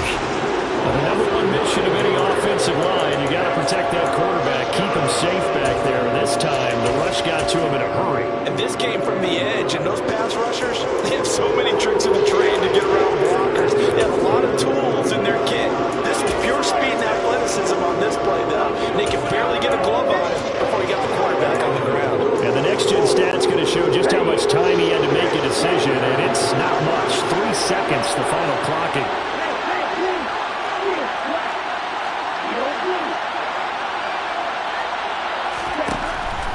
D: The number one mission of any offensive line, you got to protect that quarterback, keep him safe back there. This time, the rush got to him in a hurry.
C: And this came from the edge, and those pass rushers, they have so many tricks of the trade to get around blockers. They have a lot of tools in their kit. This was pure speed and athleticism on this play, though. And they could barely get a glove on it before he got the quarterback on the ground.
D: And the next-gen stat's going to show just how much time he had to make a decision, and it's not much. 3 seconds, the final clocking.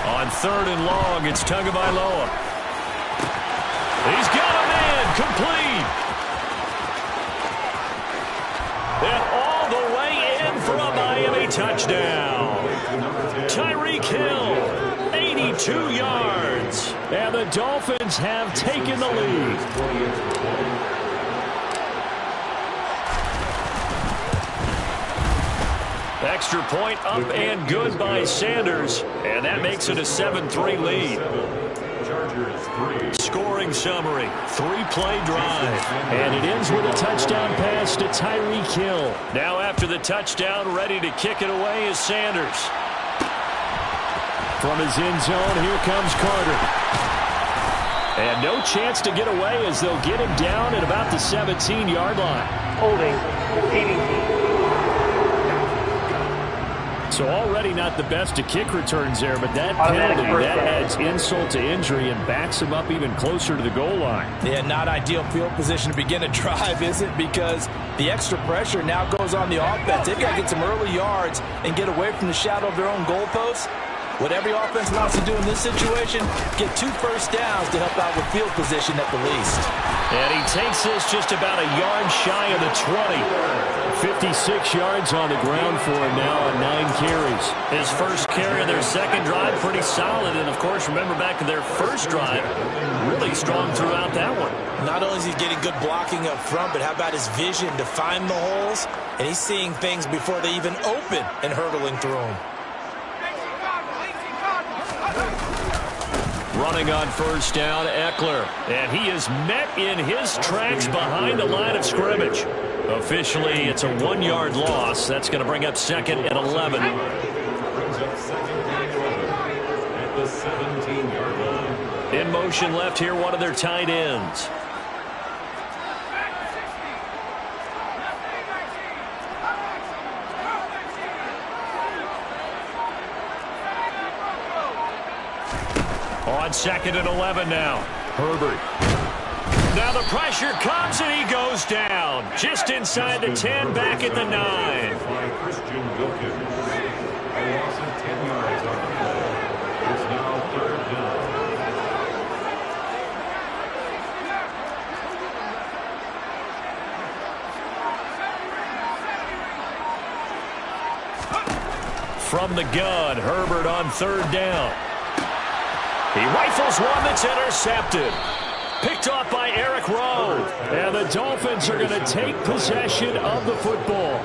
D: On 3rd and long, it's Tagovailoa. He's got him in, complete. And all the way in for a Miami touchdown. Tyreek Hill, 82 yards. And the Dolphins have taken the lead. Extra point up and good by Sanders, and that makes it a 7-3 lead. Scoring summary, 3-play drive, and it ends with a touchdown pass to Tyreek Hill. Now after the touchdown, ready to kick it away is Sanders. From his end zone, here comes Carter. And no chance to get away as they'll get him down at about the 17-yard line.
E: Holding, TDC.
D: So already not the best of kick returns there, but that penalty, that adds insult to injury and backs him up even closer to the goal line.
C: Yeah, not ideal field position to begin a drive, is it? Because the extra pressure now goes on the offense. They've got to get some early yards and get away from the shadow of their own goalposts. What every offense wants to do in this situation, get 2 first downs to help out with field position at the least.
D: And he takes this just about a yard shy of the 20. 56 yards on the ground for him now on 9 carries. His first carry of their second drive, pretty solid. And, of course, remember back to their first drive, really strong throughout that one.
G: Not only is he getting good blocking up front, but how about his vision to find the holes? And he's seeing things before they even open and hurtling through them.
D: Running on first down, Eckler. And he is met in his tracks behind the line of scrimmage. Officially, it's a 1-yard loss. That's going to bring up 2nd and 11.
F: At the 17-yard line.
D: In motion left here, one of their tight ends. On 2nd and 11 now. Herbert. Now the pressure comes and he goes down. Just inside the 10, back at the 9.
F: By Christian Wilkins. A loss of 10 yards on the play. It's now 3rd down.
D: From the gun, Herbert on 3rd down. He rifles one that's intercepted. Picked off by Eric Rowe. And the Dolphins are going to take possession of the football.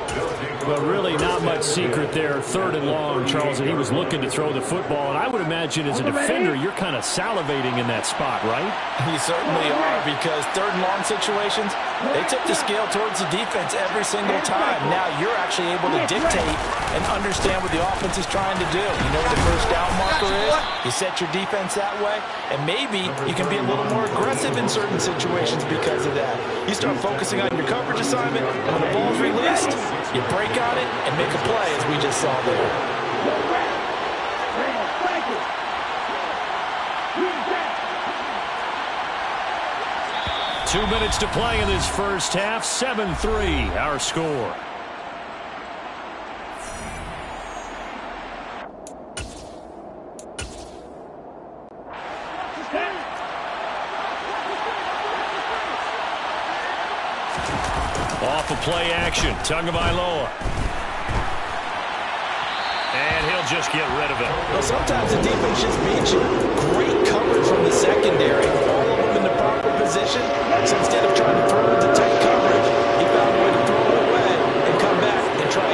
D: But really not much secret there. 3rd and long, Charles, and he was looking to throw the football. And I would imagine as a defender, you're kind of salivating in that spot, right?
C: You certainly are, because 3rd and long situations, they tip the scale towards the defense every single time. Now you're actually able to dictate and understand what the offense is trying to do. You know where the first down marker is. You set your defense that way, and maybe you can be a little more aggressive in certain situations because of that. You start focusing on your coverage assignment, and when the ball's released, you break on it and make a play, as we just saw there.
D: 2 minutes to play in this first half. 7-3, our score. Off of play action, Tagovailoa. And he'll just get rid of it.
C: Well, sometimes the defense just beats you. Great coverage from the secondary. All of them in the proper position. So instead of trying to throw into tight coverage, he found a way to throw it away and come back and try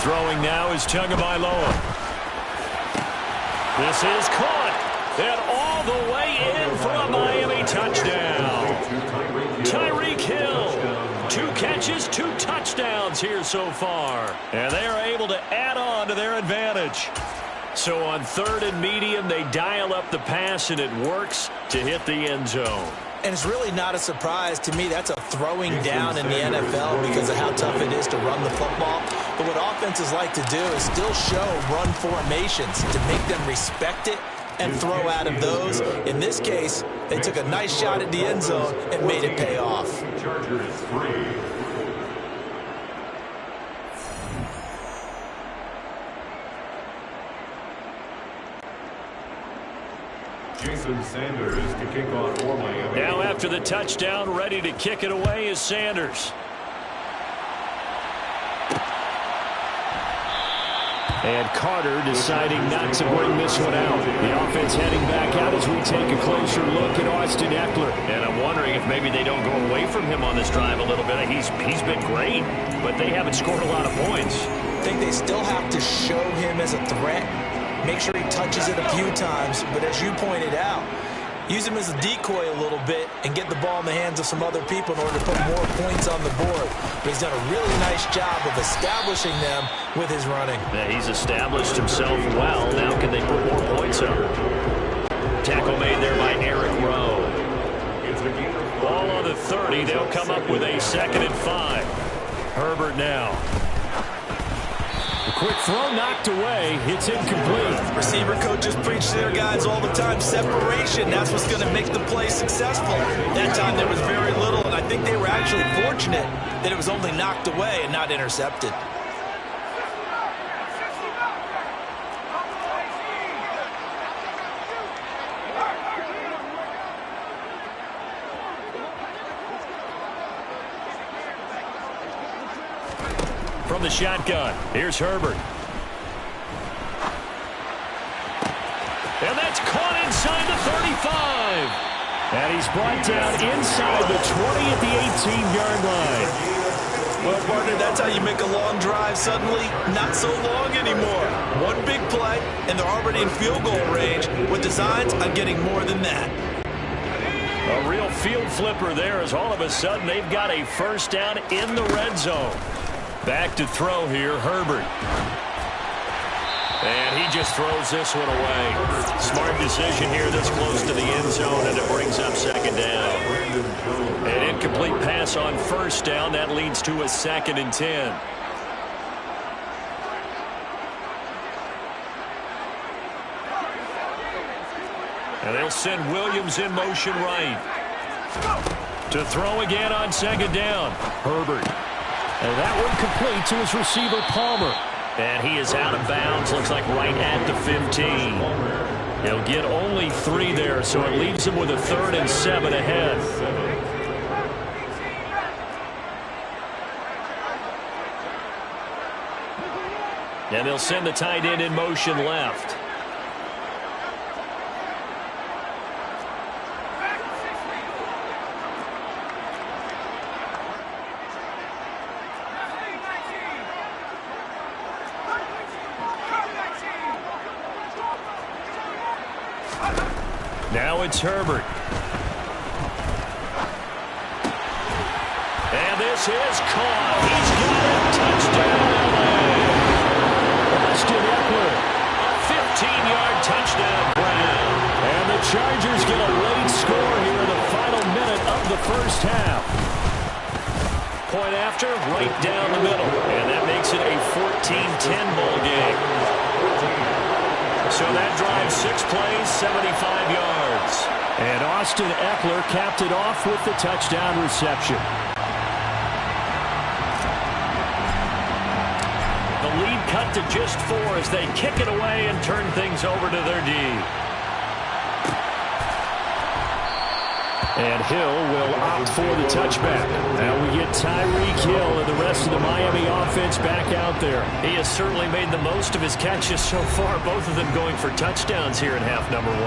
D: Throwing now is Tagovailoa. This is caught. And all the way in for a Miami touchdown. Tyreek Hill. 2 catches, 2 touchdowns here so far. And they are able to add on to their advantage. So on 3rd and medium, they dial up the pass, and it works to hit the end zone.
G: And it's really not a surprise to me. That's a throwing down in the NFL because of how tough it is to run the football. But what offenses like to do is still show run formations to make them respect it and throw out of those. In this case, they took a nice shot at the end zone and made it pay off.
F: Chargers 3. Jason Sanders to kick off for Miami.
D: Now after the touchdown, ready to kick it away is Sanders. And Carter deciding not to bring this one out. The offense heading back out as we take a closer look at Austin Eckler. And I'm wondering if maybe they don't go away from him on this drive a little bit. He's been great, but they haven't scored a lot of points.
G: I think they still have to show him as a threat. Make sure he touches it a few times, but as you pointed out, use him as a decoy a little bit and get the ball in the hands of some other people in order to put more points on the board. But he's done a really nice job of establishing them with his running.
D: Yeah, he's established himself well. Now can they put more points up? Tackle made there by Eric Rowe. Ball on the 30. They'll come up with a 2nd and 5. Herbert now. The quick throw knocked away. It's incomplete.
G: Receiver coaches preach to their guys all the time. Separation, that's what's going to make the play successful. That time there was very little, and I think they were actually fortunate that it was only knocked away and not intercepted.
D: From the shotgun, here's Herbert. And that's caught inside the 35. And he's brought down inside the 20 at the 18-yard line.
G: Well, partner, that's how you make a long drive suddenly not so long anymore. One big play, and they're already in field goal range with designs on getting more than that.
D: A real field flipper there as all of a sudden they've got a 1st down in the red zone. Back to throw here, Herbert. And he just throws this one away. Smart decision here this close to the end zone, and it brings up 2nd down. An incomplete pass on 1st down. That leads to a 2nd and 10. And they'll send Williams in motion right. To throw again on 2nd down. Herbert. And that one complete to his receiver, Palmer. And he is out of bounds, looks like right at the 15. He'll get only 3 there, so it leaves him with a 3rd and 7 ahead. And they'll send the tight end in motion left. Now it's Herbert. And this is caught. He's got a touchdown. Austin Eckler, a 15-yard touchdown grab. And the Chargers get a late score here in the final minute of the 1st half. Point after, right down the middle. And that makes it a 14-10 ball game. So that drive 6 plays, 75 yards. And Austin Eckler capped it off with the touchdown reception. The lead cut to just 4 as they kick it away and turn things over to their D. And Hill will opt for the touchback. Now we get Tyreek Hill and the rest of the Miami offense back out there. He has certainly made the most of his catches so far, both of them going for touchdowns here in half number 1.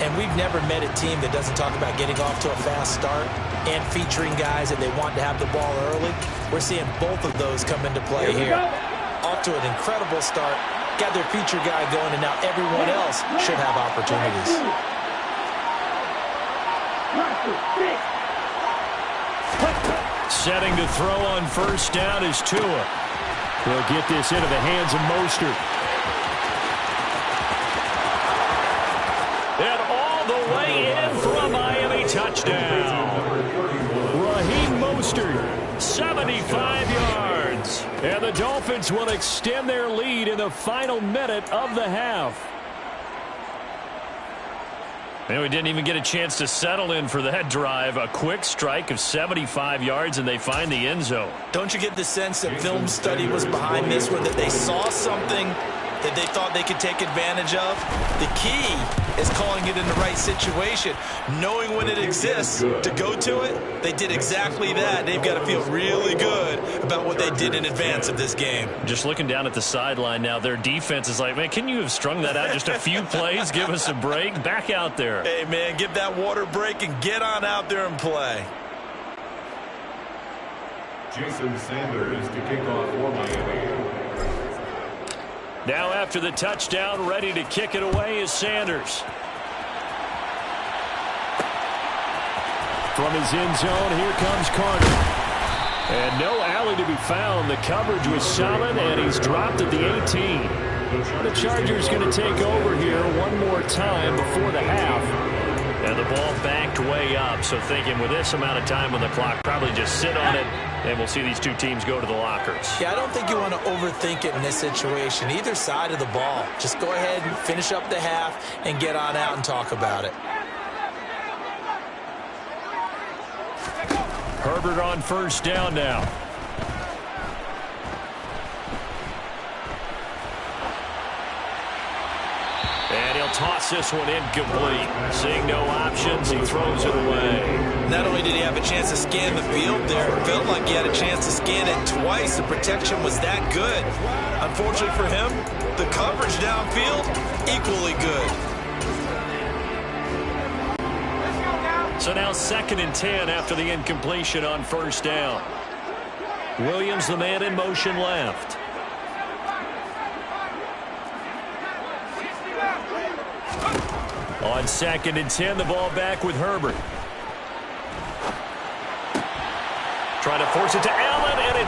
G: And we've never met a team that doesn't talk about getting off to a fast start and featuring guys that they want to have the ball early. We're seeing both of those come into play here. off to an incredible start. Got their feature guy going, and now everyone else should have opportunities.
D: Setting to throw on first down is Tua. He'll get this into the hands of Mostert. And all the way in for a Miami touchdown. Raheem Mostert, 75 yards. And the Dolphins will extend their lead in the final minute of the half. And we didn't even get a chance to settle in for that drive. A quick strike of 75 yards, and they find the end zone.
G: Don't you get the sense that film study was behind this one, that they saw something that they thought they could take advantage of? The key is calling it in the right situation, knowing when it exists to go to it. They did exactly that. They've got to feel really good about what they did in advance of this game.
D: Just looking down at the sideline now, their defense is like, man, can you have strung that out just a few plays? Give us a break. Back out there.
G: Hey, man, give that water break and get on out there and play.
F: Jason Sanders to kick off for Miami.
D: Now after the touchdown, ready to kick it away is Sanders. From his end zone, here comes Carter. And no alley to be found. The coverage was solid, and he's dropped at the 18. The Chargers going to take over here one more time before the half. And the ball backed way up, so thinking with this amount of time on the clock, probably just sit on it, and we'll see these two teams go to the lockers.
G: Yeah, I don't think you want to overthink it in this situation. Either side of the ball. Just go ahead and finish up the half and get on out and talk about it.
D: Herbert on first down now. And he'll toss this one incomplete. Seeing no options, he throws it away.
G: Not only did he have a chance to scan the field there, it felt like he had a chance to scan it twice. The protection was that good. Unfortunately for him, the coverage downfield, equally good.
D: So now 2nd and 10 after the incompletion on first down. Williams, the man in motion left. On 2nd and 10, the ball back with Herbert. Trying to force it to Allen, and it's